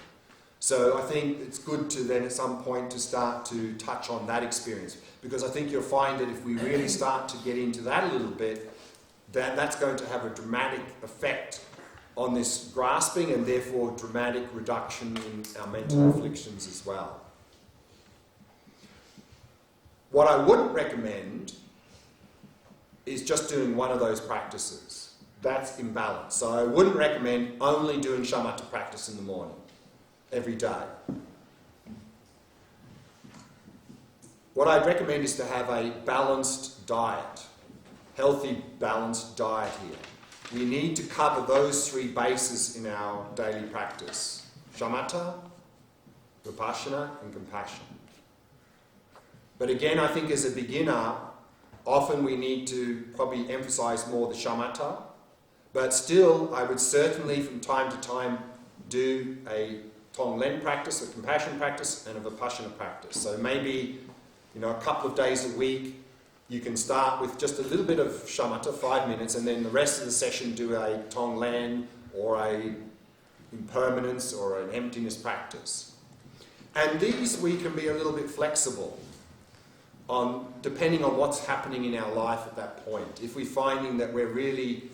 So I think it's good to then at some point to start to touch on that experience, because I think you'll find that if we really start to get into that a little bit, then that's going to have a dramatic effect on this grasping and therefore dramatic reduction in our mental afflictions as well. What I wouldn't recommend is just doing one of those practices. That's imbalanced. So I wouldn't recommend only doing shamatha practice in the morning, every day. What I'd recommend is to have a balanced diet, healthy, balanced diet here. We need to cover those three bases in our daily practice: shamatha, vipassana, and compassion. But again, I think as a beginner, often we need to probably emphasize more the shamatha, but still I would certainly from time to time do a Tonglen practice, a compassion practice, and a vipassana practice. So maybe, a couple of days a week, you can start with just a little bit of shamatha, 5 minutes, and then the rest of the session do a Tonglen or a impermanence or an emptiness practice. And these we can be a little bit flexible depending on what's happening in our life at that point. If we're finding that we're really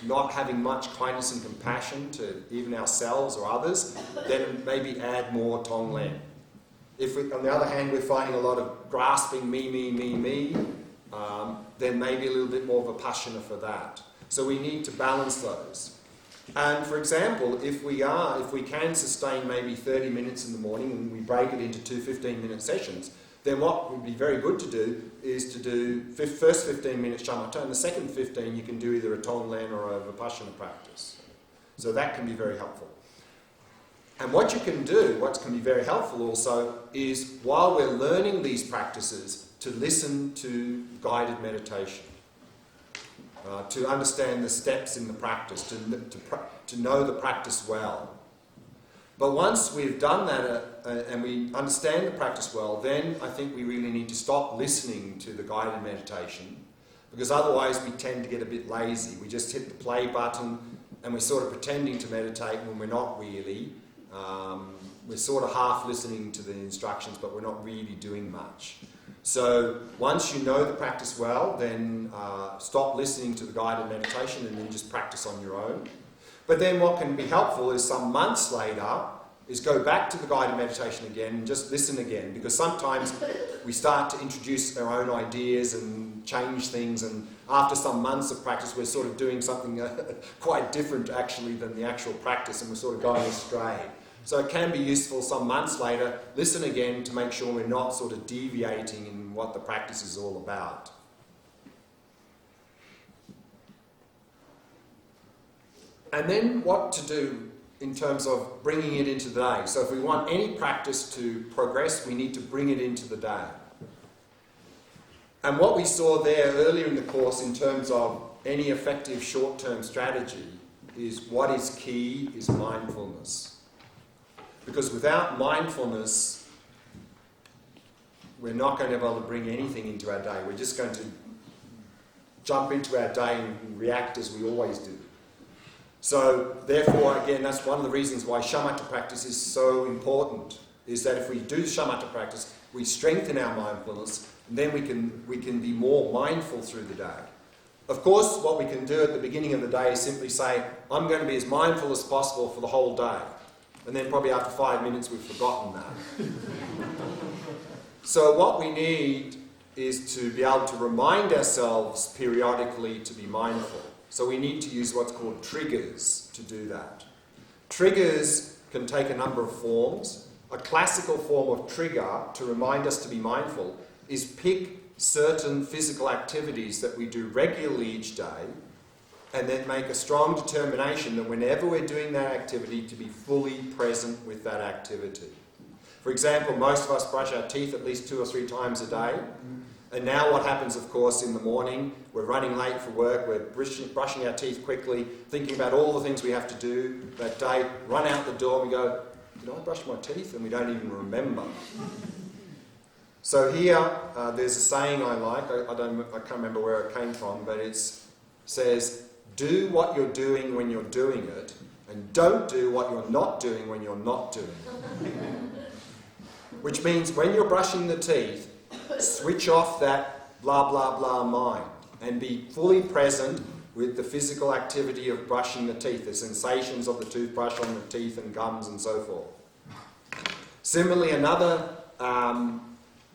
not having much kindness and compassion to even ourselves or others, then maybe add more Tonglen. If we, on the other hand, we're finding a lot of grasping me, then maybe a little bit more vipassana for that. So we need to balance those. And for example, if we can sustain maybe 30 minutes in the morning and we break it into 2 15-minute sessions, then what would be very good to do is to do first 15 minutes shamatha, and the second 15 you can do either a Tonglen or a vipassana practice. So that can be very helpful. And what you can do, what can be very helpful also, is while we're learning these practices, to listen to guided meditation, to understand the steps in the practice, to know the practice well. But once we've done that and we understand the practice well, then I think we really need to stop listening to the guided meditation, because otherwise we tend to get a bit lazy. We just hit the play button and we're sort of pretending to meditate when we're not really. We're sort of half listening to the instructions, but we're not really doing much. So once you know the practice well, then stop listening to the guided meditation and then just practice on your own. But then what can be helpful is some months later is go back to the guided meditation again and just listen again, because sometimes we start to introduce our own ideas and change things, and after some months of practice we're sort of doing something quite different actually than the actual practice, and we're sort of going astray. So it can be useful some months later, listen again to make sure we're not sort of deviating in what the practice is all about. And then what to do in terms of bringing it into the day. So if we want any practice to progress, we need to bring it into the day. And what we saw there earlier in the course in terms of any effective short-term strategy is what is key is mindfulness. Because without mindfulness, we're not going to be able to bring anything into our day. We're just going to jump into our day and react as we always do. So therefore, again, that's one of the reasons why shamatha practice is so important, is that if we do shamatha practice, we strengthen our mindfulness, and then we can be more mindful through the day. Of course, what we can do at the beginning of the day is simply say, I'm going to be as mindful as possible for the whole day. And then probably after 5 minutes we've forgotten that. So what we need is to be able to remind ourselves periodically to be mindful. So we need to use what's called triggers to do that. Triggers can take a number of forms. A classical form of trigger to remind us to be mindful is pick certain physical activities that we do regularly each day, and then make a strong determination that whenever we're doing that activity to be fully present with that activity. For example, most of us brush our teeth at least 2 or 3 times a day. And now what happens, of course, in the morning, we're running late for work, we're brushing our teeth quickly, thinking about all the things we have to do that day, run out the door and we go, did I brush my teeth? And we don't even remember. So here, there's a saying I like, I can't remember where it came from, but it says, do what you're doing when you're doing it, And don't do what you're not doing when you're not doing it. Which means when you're brushing the teeth, switch off that blah blah blah mind and be fully present with the physical activity of brushing the teeth, the sensations of the toothbrush on the teeth and gums and so forth. Similarly, another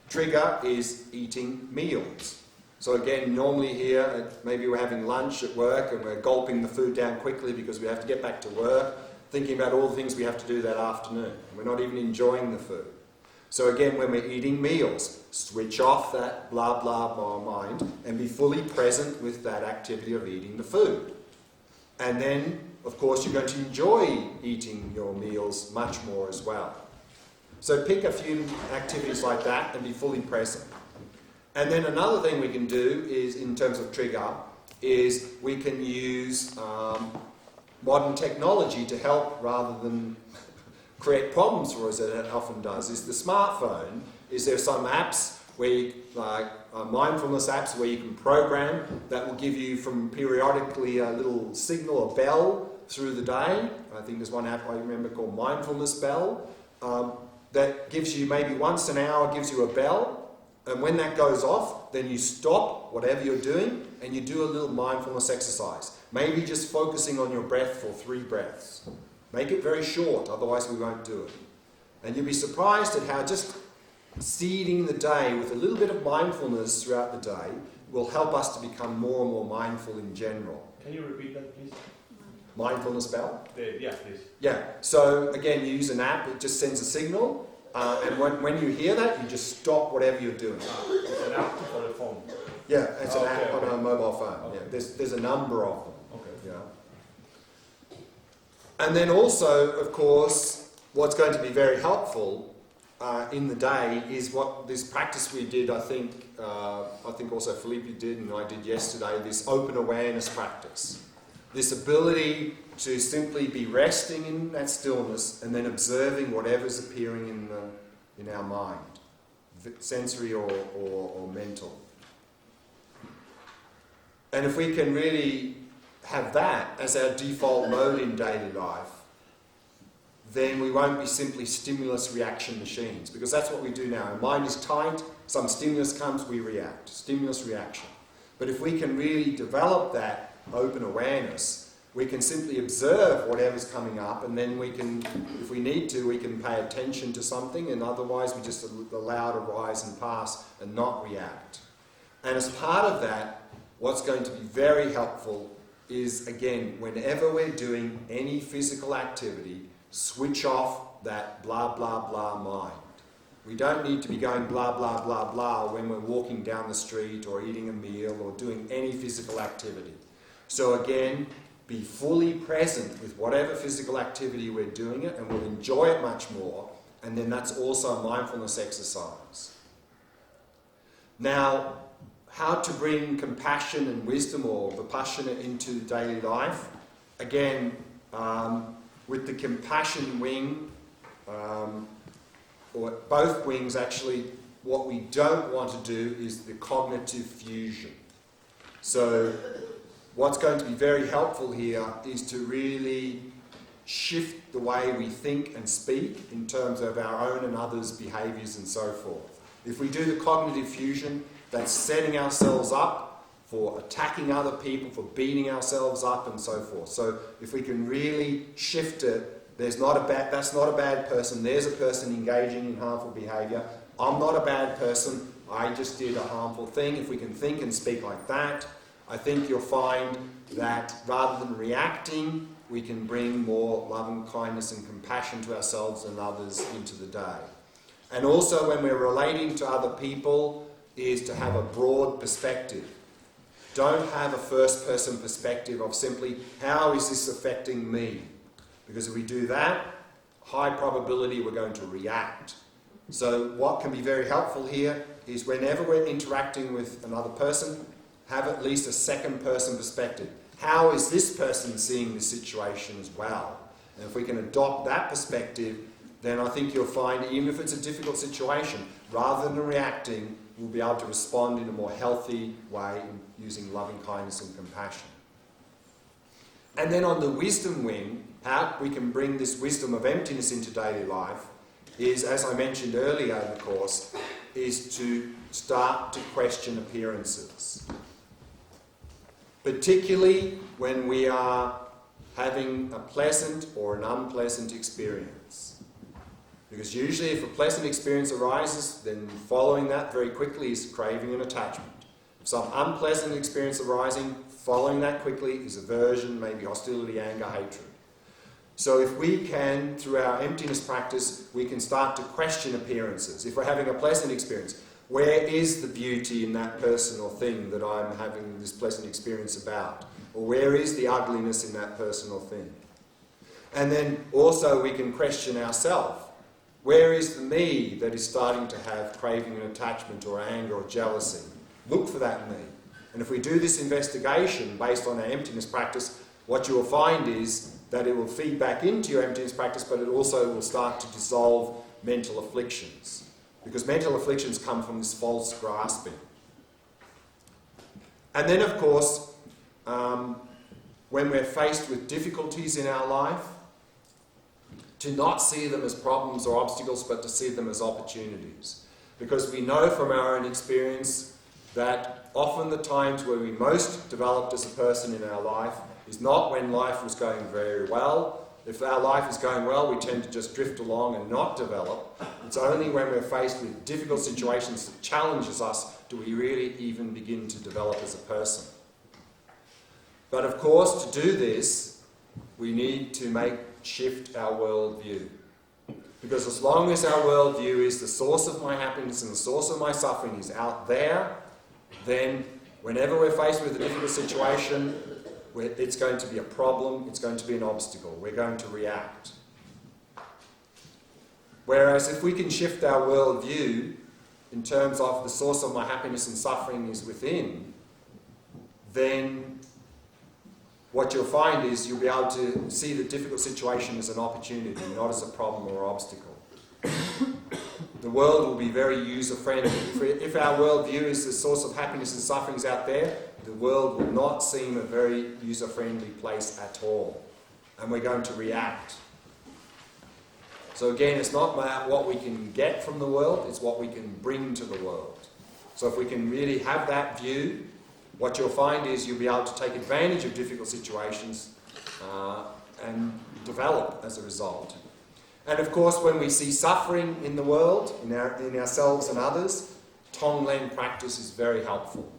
trigger is eating meals. So again, normally here, maybe we're having lunch at work and we're gulping the food down quickly because we have to get back to work, thinking about all the things we have to do that afternoon. We're not even enjoying the food. So again, when we're eating meals, switch off that blah blah blah mind and be fully present with that activity of eating the food. And then, of course, you're going to enjoy eating your meals much more as well. So pick a few activities like that and be fully present. And then another thing we can do is, in terms of trigger, is we can use modern technology to help rather than create problems for us, that it often does, is the smartphone. Is there some apps where you, like mindfulness apps where you can program that will give you from periodically a little signal or bell through the day. I think there's one app I remember called Mindfulness Bell that gives you maybe once an hour, gives you a bell, and when that goes off, then you stop whatever you're doing and you do a little mindfulness exercise. Maybe just focusing on your breath for 3 breaths. Make it very short, otherwise we won't do it. And you'll be surprised at how just seeding the day with a little bit of mindfulness throughout the day will help us to become more and more mindful in general. Can you repeat that, please? Mindfulness bell? Yeah, please. Yeah. So again, you use an app, it just sends a signal, and when you hear that, you just stop whatever you're doing. It's an app for the phone? Yeah, it's an app on okay. a mobile phone. Okay. Yeah, there's a number of them. Okay. Yeah. And then also, of course, what's going to be very helpful in the day is what this practice we did, I think also Felipe did and I did yesterday, this open awareness practice. This ability to simply be resting in that stillness and then observing whatever's appearing in our mind, sensory or mental. And if we can really have that as our default mode in daily life, then we won't be simply stimulus reaction machines, because that's what we do now. Our mind is tight, some stimulus comes, we react. Stimulus reaction. But if we can really develop that open awareness, we can simply observe whatever's coming up, and then we can, if we need to, we can pay attention to something, and otherwise we just allow it to rise and pass and not react. And as part of that, what's going to be very helpful is, again, whenever we're doing any physical activity, switch off that blah, blah, blah mind. We don't need to be going blah, blah, blah, blah when we're walking down the street or eating a meal or doing any physical activity. So again, be fully present with whatever physical activity we're doing it, and we'll enjoy it much more, and then that's also a mindfulness exercise. Now, how to bring compassion and wisdom or vipassana into daily life? Again, with the compassion wing, or both wings actually, what we don't want to do is the cognitive fusion. So what's going to be very helpful here is to really shift the way we think and speak in terms of our own and others' behaviours and so forth. If we do the cognitive fusion, that's setting ourselves up for attacking other people, for beating ourselves up and so forth. So if we can really shift it, that's not a bad person, there's a person engaging in harmful behaviour. I'm not a bad person, I just did a harmful thing. If we can think and speak like that, I think you'll find that rather than reacting, we can bring more love and kindness and compassion to ourselves and others into the day. And also when we're relating to other people, is to have a broad perspective. Don't have a first-person perspective of simply, how is this affecting me? Because if we do that, high probability we're going to react. So what can be very helpful here is whenever we're interacting with another person, have at least a second-person perspective. How is this person seeing the situation as well? And if we can adopt that perspective, then I think you'll find, even if it's a difficult situation, rather than reacting, we'll be able to respond in a more healthy way using loving kindness and compassion. And then on the wisdom wing, how we can bring this wisdom of emptiness into daily life is, as I mentioned earlier in the course, is to start to question appearances. Particularly when we are having a pleasant or an unpleasant experience. Because usually if a pleasant experience arises, then following that very quickly is craving and attachment. If some unpleasant experience arising, following that quickly is aversion, maybe hostility, anger, hatred. So if we can, through our emptiness practice, we can start to question appearances. If we're having a pleasant experience, where is the beauty in that person or thing that I'm having this pleasant experience about? Or where is the ugliness in that person or thing? And then also we can question ourselves. Where is the me that is starting to have craving and attachment or anger or jealousy? Look for that me. And if we do this investigation based on our emptiness practice, what you will find is that it will feed back into your emptiness practice, but it also will start to dissolve mental afflictions. Because mental afflictions come from this false grasping. And then, of course, when we're faced with difficulties in our life, to not see them as problems or obstacles, but to see them as opportunities. Because we know from our own experience that often the times where we most developed as a person in our life is not when life was going very well. If our life is going well, we tend to just drift along and not develop. It's only when we're faced with difficult situations that challenges us do we really even begin to develop as a person. But of course, to do this, we need to shift our worldview. Because as long as our worldview is the source of my happiness and the source of my suffering is out there, then whenever we're faced with a difficult situation, it's going to be a problem, it's going to be an obstacle, we're going to react. Whereas if we can shift our worldview in terms of the source of my happiness and suffering is within, then what you'll find is you'll be able to see the difficult situation as an opportunity, not as a problem or obstacle. The world will be very user-friendly. If our worldview is the source of happiness and suffering is out there, the world will not seem a very user-friendly place at all. And we're going to react. So again, it's not about what we can get from the world, it's what we can bring to the world. So if we can really have that view, what you'll find is you'll be able to take advantage of difficult situations and develop as a result. And of course, when we see suffering in the world, in ourselves and others, Tonglen practice is very helpful.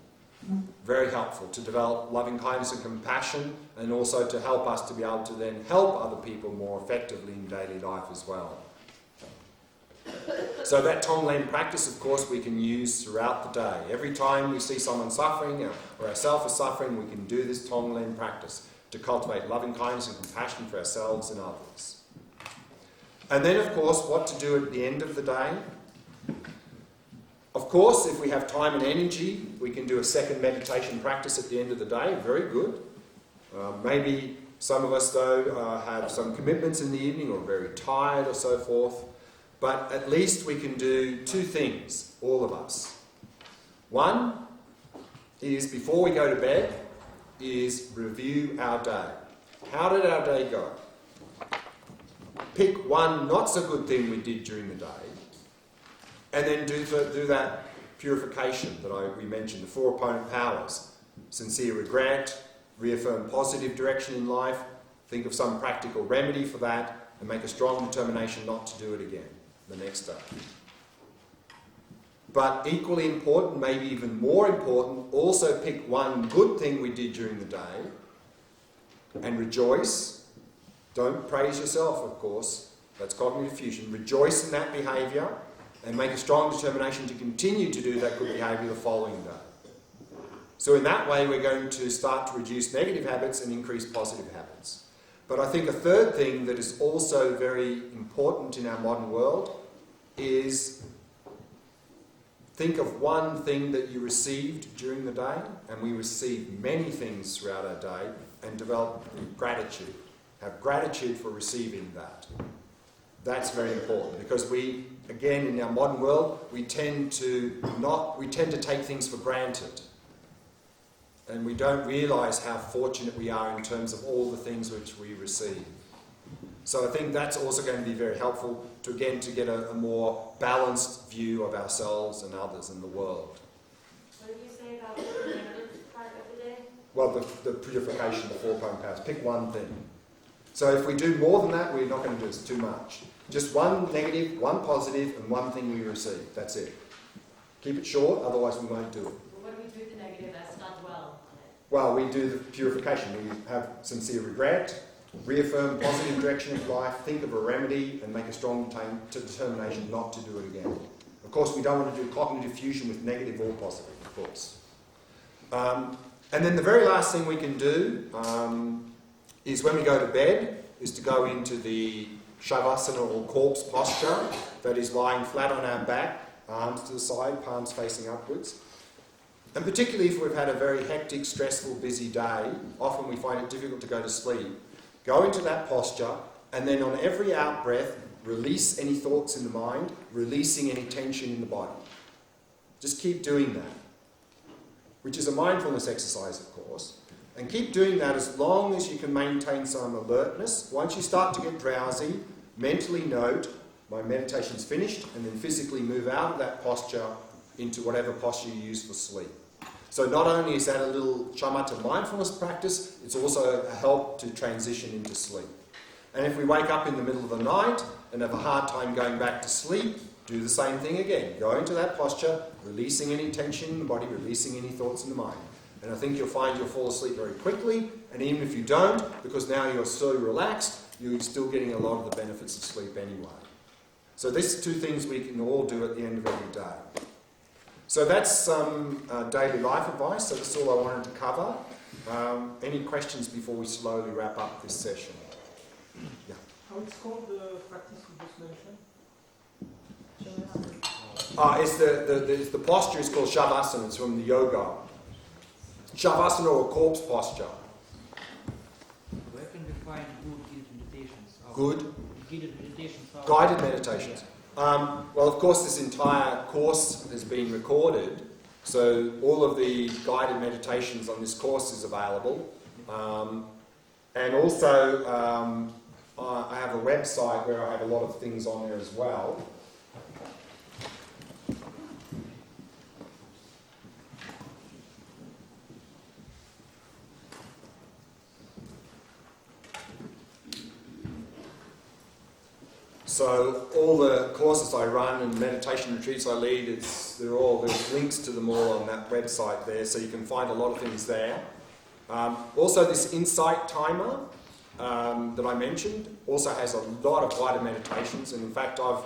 Very helpful to develop loving kindness and compassion, and also to help us to be able to then help other people more effectively in daily life as well. So that Tonglen practice, of course, we can use throughout the day. Every time we see someone suffering or ourselves are suffering, we can do this Tonglen practice to cultivate loving kindness and compassion for ourselves and others. And then, of course, what to do at the end of the day. Of course, if we have time and energy, we can do a second meditation practice at the end of the day. Very good. Maybe some of us, though, have some commitments in the evening or are very tired or so forth. But at least we can do two things, all of us. One is, before we go to bed, is review our day. How did our day go? Pick one not so good thing we did during the day, and then do that purification that we mentioned, the four opponent powers. Sincere regret, reaffirm positive direction in life, think of some practical remedy for that, and make a strong determination not to do it again the next day. But equally important, maybe even more important, also pick one good thing we did during the day and rejoice. Don't praise yourself, of course. That's cognitive fusion. Rejoice in that behaviour and make a strong determination to continue to do that good behaviour the following day. So in that way, we're going to start to reduce negative habits and increase positive habits. But I think a third thing that is also very important in our modern world is think of one thing that you received during the day, and we receive many things throughout our day, and develop gratitude. Have gratitude for receiving that. That's very important because we, again, in our modern world, we tend to take things for granted. And we don't realise how fortunate we are in terms of all the things which we receive. So I think that's also going to be very helpful to get a more balanced view of ourselves and others in the world. What did you say about the negative part of the day? Well, the purification, the 4 prime powers. Pick one thing. So if we do more than that, we're not going to do too much. Just one negative, one positive, and one thing we receive. That's it. Keep it short, otherwise we won't do it. Well, what do we do with the negative that's not dwell on it? Well, we do the purification. We have sincere regret, reaffirm positive direction of life, think of a remedy, and make a strong determination not to do it again. Of course, we don't want to do cognitive fusion with negative or positive, of course. And then the very last thing we can do is when we go to bed, is to go into the Shavasana or corpse posture, that is lying flat on our back, arms to the side, palms facing upwards. And particularly if we've had a very hectic, stressful, busy day, often we find it difficult to go to sleep. Go into that posture, and then on every out-breath, release any thoughts in the mind, releasing any tension in the body. Just keep doing that, which is a mindfulness exercise, of course. And keep doing that as long as you can maintain some alertness. Once you start to get drowsy, mentally note, my meditation's finished, and then physically move out of that posture into whatever posture you use for sleep. So not only is that a little shamatha mindfulness practice, it's also a help to transition into sleep. And if we wake up in the middle of the night and have a hard time going back to sleep, do the same thing again. Go into that posture, releasing any tension in the body, releasing any thoughts in the mind. And I think you'll find you'll fall asleep very quickly, and even if you don't, because now you're so relaxed, you're still getting a lot of the benefits of sleep anyway. So these 2 things we can all do at the end of every day. So that's some daily life advice. So that's all I wanted to cover. Any questions before we slowly wrap up this session? Yeah. How it's called, the practice you just mentioned? It's the posture is called Shavasana. It's from the yoga. Shavasana or corpse posture. Where can we find good guided meditations? Good? Guided meditations. Guided meditations. Well, of course, this entire course has been recorded, so all of the guided meditations on this course is available. And also, I have a website where I have a lot of things on there as well. So all the courses I run and meditation retreats I lead, there's links to them all on that website there, so you can find a lot of things there. Also this insight timer that I mentioned also has a lot of guided meditations, and in fact I've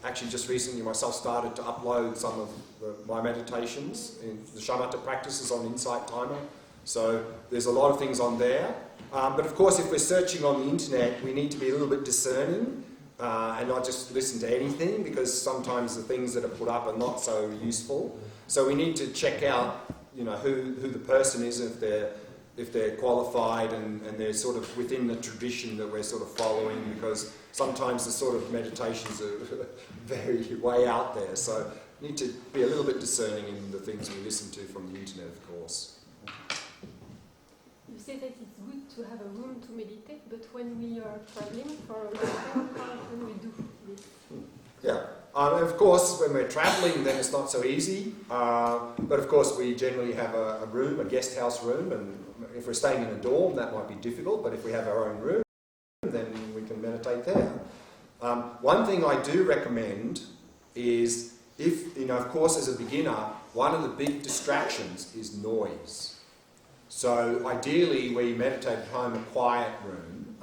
actually just recently myself started to upload some of my meditations, in the shamatha practices on Insight Timer. So there's a lot of things on there. But of course if we're searching on the internet, we need to be a little bit discerning. And not just listen to anything, because sometimes the things that are put up are not so useful. So we need to check out, who the person is, if they're qualified and they're sort of within the tradition that we're sort of following, because sometimes the sort of meditations are very way out there. So we need to be a little bit discerning in the things we listen to from the internet, of course. You say that it's good to have a room to meditate, but when we are traveling for a long time, how can we do this? Yeah. Of course, when we're travelling, then it's not so easy. But of course, we generally have a room, a guest house room, and if we're staying in a dorm, that might be difficult. But if we have our own room, then we can meditate there. One thing I do recommend is, of course, as a beginner, one of the big distractions is noise. So ideally, we meditate at home, a quiet room.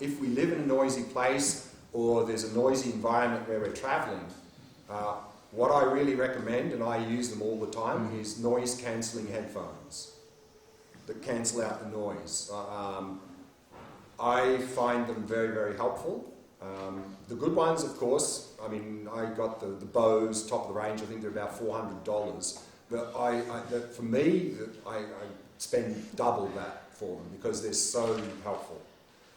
If we live in a noisy place or there's a noisy environment where we're travelling, what I really recommend, and I use them all the time, is noise-cancelling headphones that cancel out the noise. I find them very, very helpful. The good ones, of course, I got the Bose, top of the range, I think they're about $400. But for me, I spend double that for them because they're so helpful.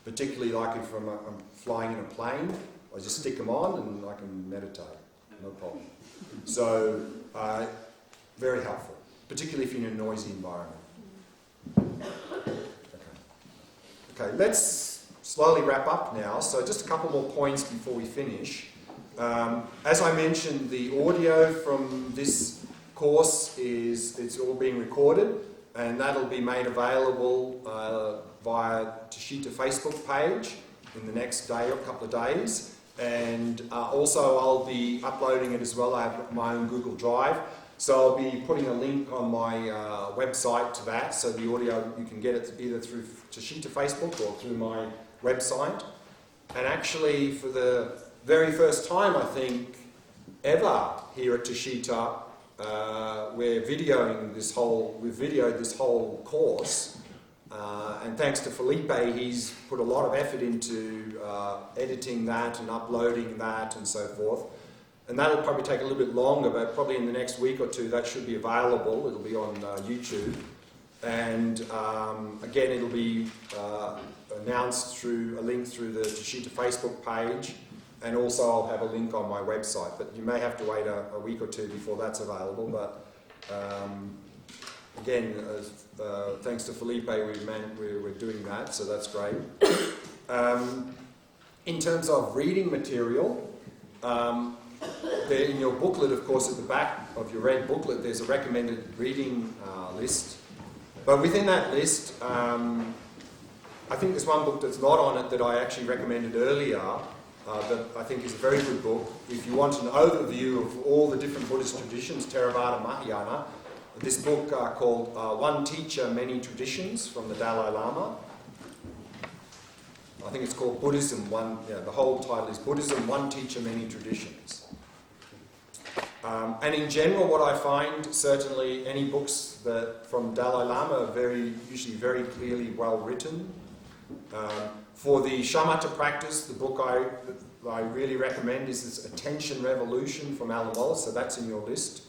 Particularly like if I'm flying in a plane, I just stick them on and I can meditate, no problem. So, very helpful, particularly if you're in a noisy environment. Okay, let's slowly wrap up now. So just a couple more points before we finish. As I mentioned, the audio from this course it's all being recorded, and that'll be made available via Tashita Facebook page in the next day or a couple of days. And also I'll be uploading it as well. I have my own Google Drive. So I'll be putting a link on my website to that, so the audio, you can get it either through Tashita Facebook or through my website. And actually, for the very first time, I think, ever here at Tashita, we've videoed this whole course. And thanks to Felipe, he's put a lot of effort into editing that and uploading that and so forth. And that'll probably take a little bit longer, but probably in the next week or two that should be available. It'll be on YouTube. And again, it'll be announced through a link through the Tashita Facebook page. And also I'll have a link on my website. But you may have to wait a week or two before that's available. But again, thanks to Felipe, we're doing that, so that's great. In terms of reading material, there in your booklet, of course, at the back of your red booklet, there's a recommended reading list. But within that list, I think there's one book that's not on it that I actually recommended earlier, that I think is a very good book. If you want an overview of all the different Buddhist traditions, Theravada, Mahayana, this book called One Teacher, Many Traditions from the Dalai Lama. I think it's called Buddhism, the whole title is Buddhism, One Teacher, Many Traditions. And in general, what I find, certainly any books that from Dalai Lama are usually very clearly well written. For the shamatha practice, the book I really recommend is this Attention Revolution from Alan Wallace, so that's in your list.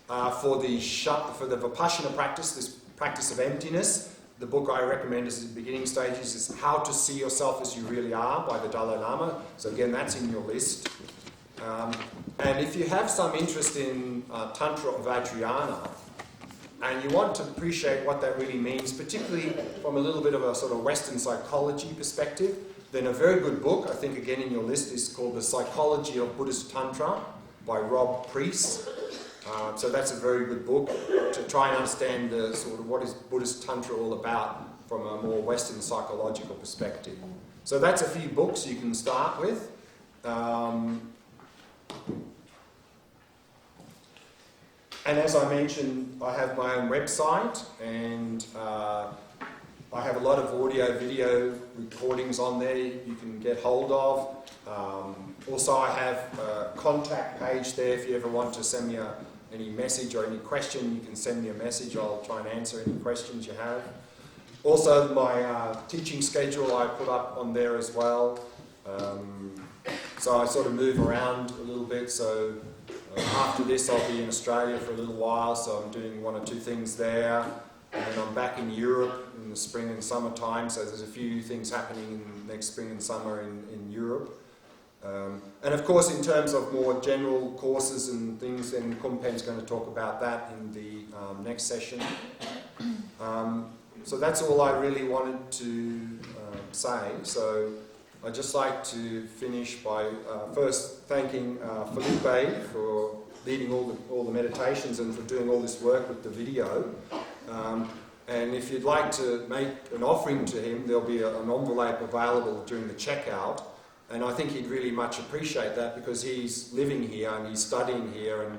For the Vipassana practice, this practice of emptiness, the book I recommend as the beginning stages is How to See Yourself as You Really Are by the Dalai Lama. So again, that's in your list. And if you have some interest in Tantra or Vajrayana, and you want to appreciate what that really means, particularly from a little bit of a sort of Western psychology perspective, then a very good book, I think again in your list, is called The Psychology of Buddhist Tantra by Rob Priest. So that's a very good book to try and understand sort of what is Buddhist Tantra all about from a more Western psychological perspective. So that's a few books you can start with. And as I mentioned, I have my own website, and I have a lot of audio, video recordings on there you can get hold of. Also, I have a contact page there. If you ever want to send me any message or any question, you can send me a message. I'll try and answer any questions you have. Also, my teaching schedule I put up on there as well. So I sort of move around a little bit. So after this, I'll be in Australia for a little while. So I'm doing one or two things there. And then I'm back in Europe in the spring and summertime. So there's a few things happening next spring and summer in Europe. And of course, in terms of more general courses and things, then Kumpen's going to talk about that in the next session. So that's all I really wanted to say. So I'd just like to finish by first thanking Felipe for leading all the meditations and for doing all this work with the video. And if you'd like to make an offering to him, there'll be an envelope available during the checkout. And I think he'd really much appreciate that because he's living here and he's studying here, and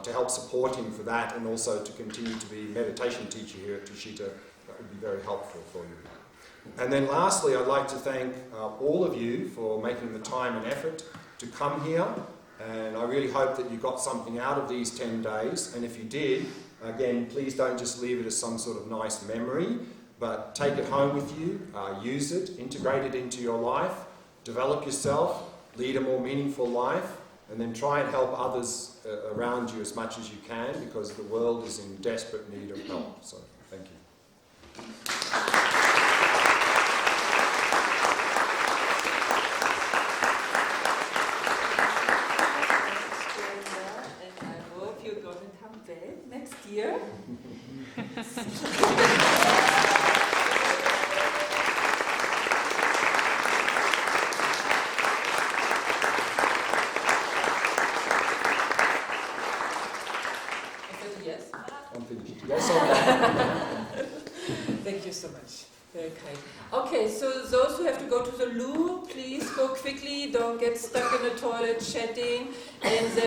to help support him for that, and also to continue to be a meditation teacher here at Tashita, that would be very helpful for you. And then lastly, I'd like to thank all of you for making the time and effort to come here. And I really hope that you got something out of these 10 days. And if you did, again, please don't just leave it as some sort of nice memory, but take it home with you, use it, integrate it into your life, develop yourself, lead a more meaningful life, and then try and help others around you as much as you can, because the world is in desperate need of help. So, thank you. And I hope you're going to come back next year. Yes, I'm Thank you so much. Very kind. Okay, so those who have to go to the loo, please go quickly. Don't get stuck in the toilet chatting. And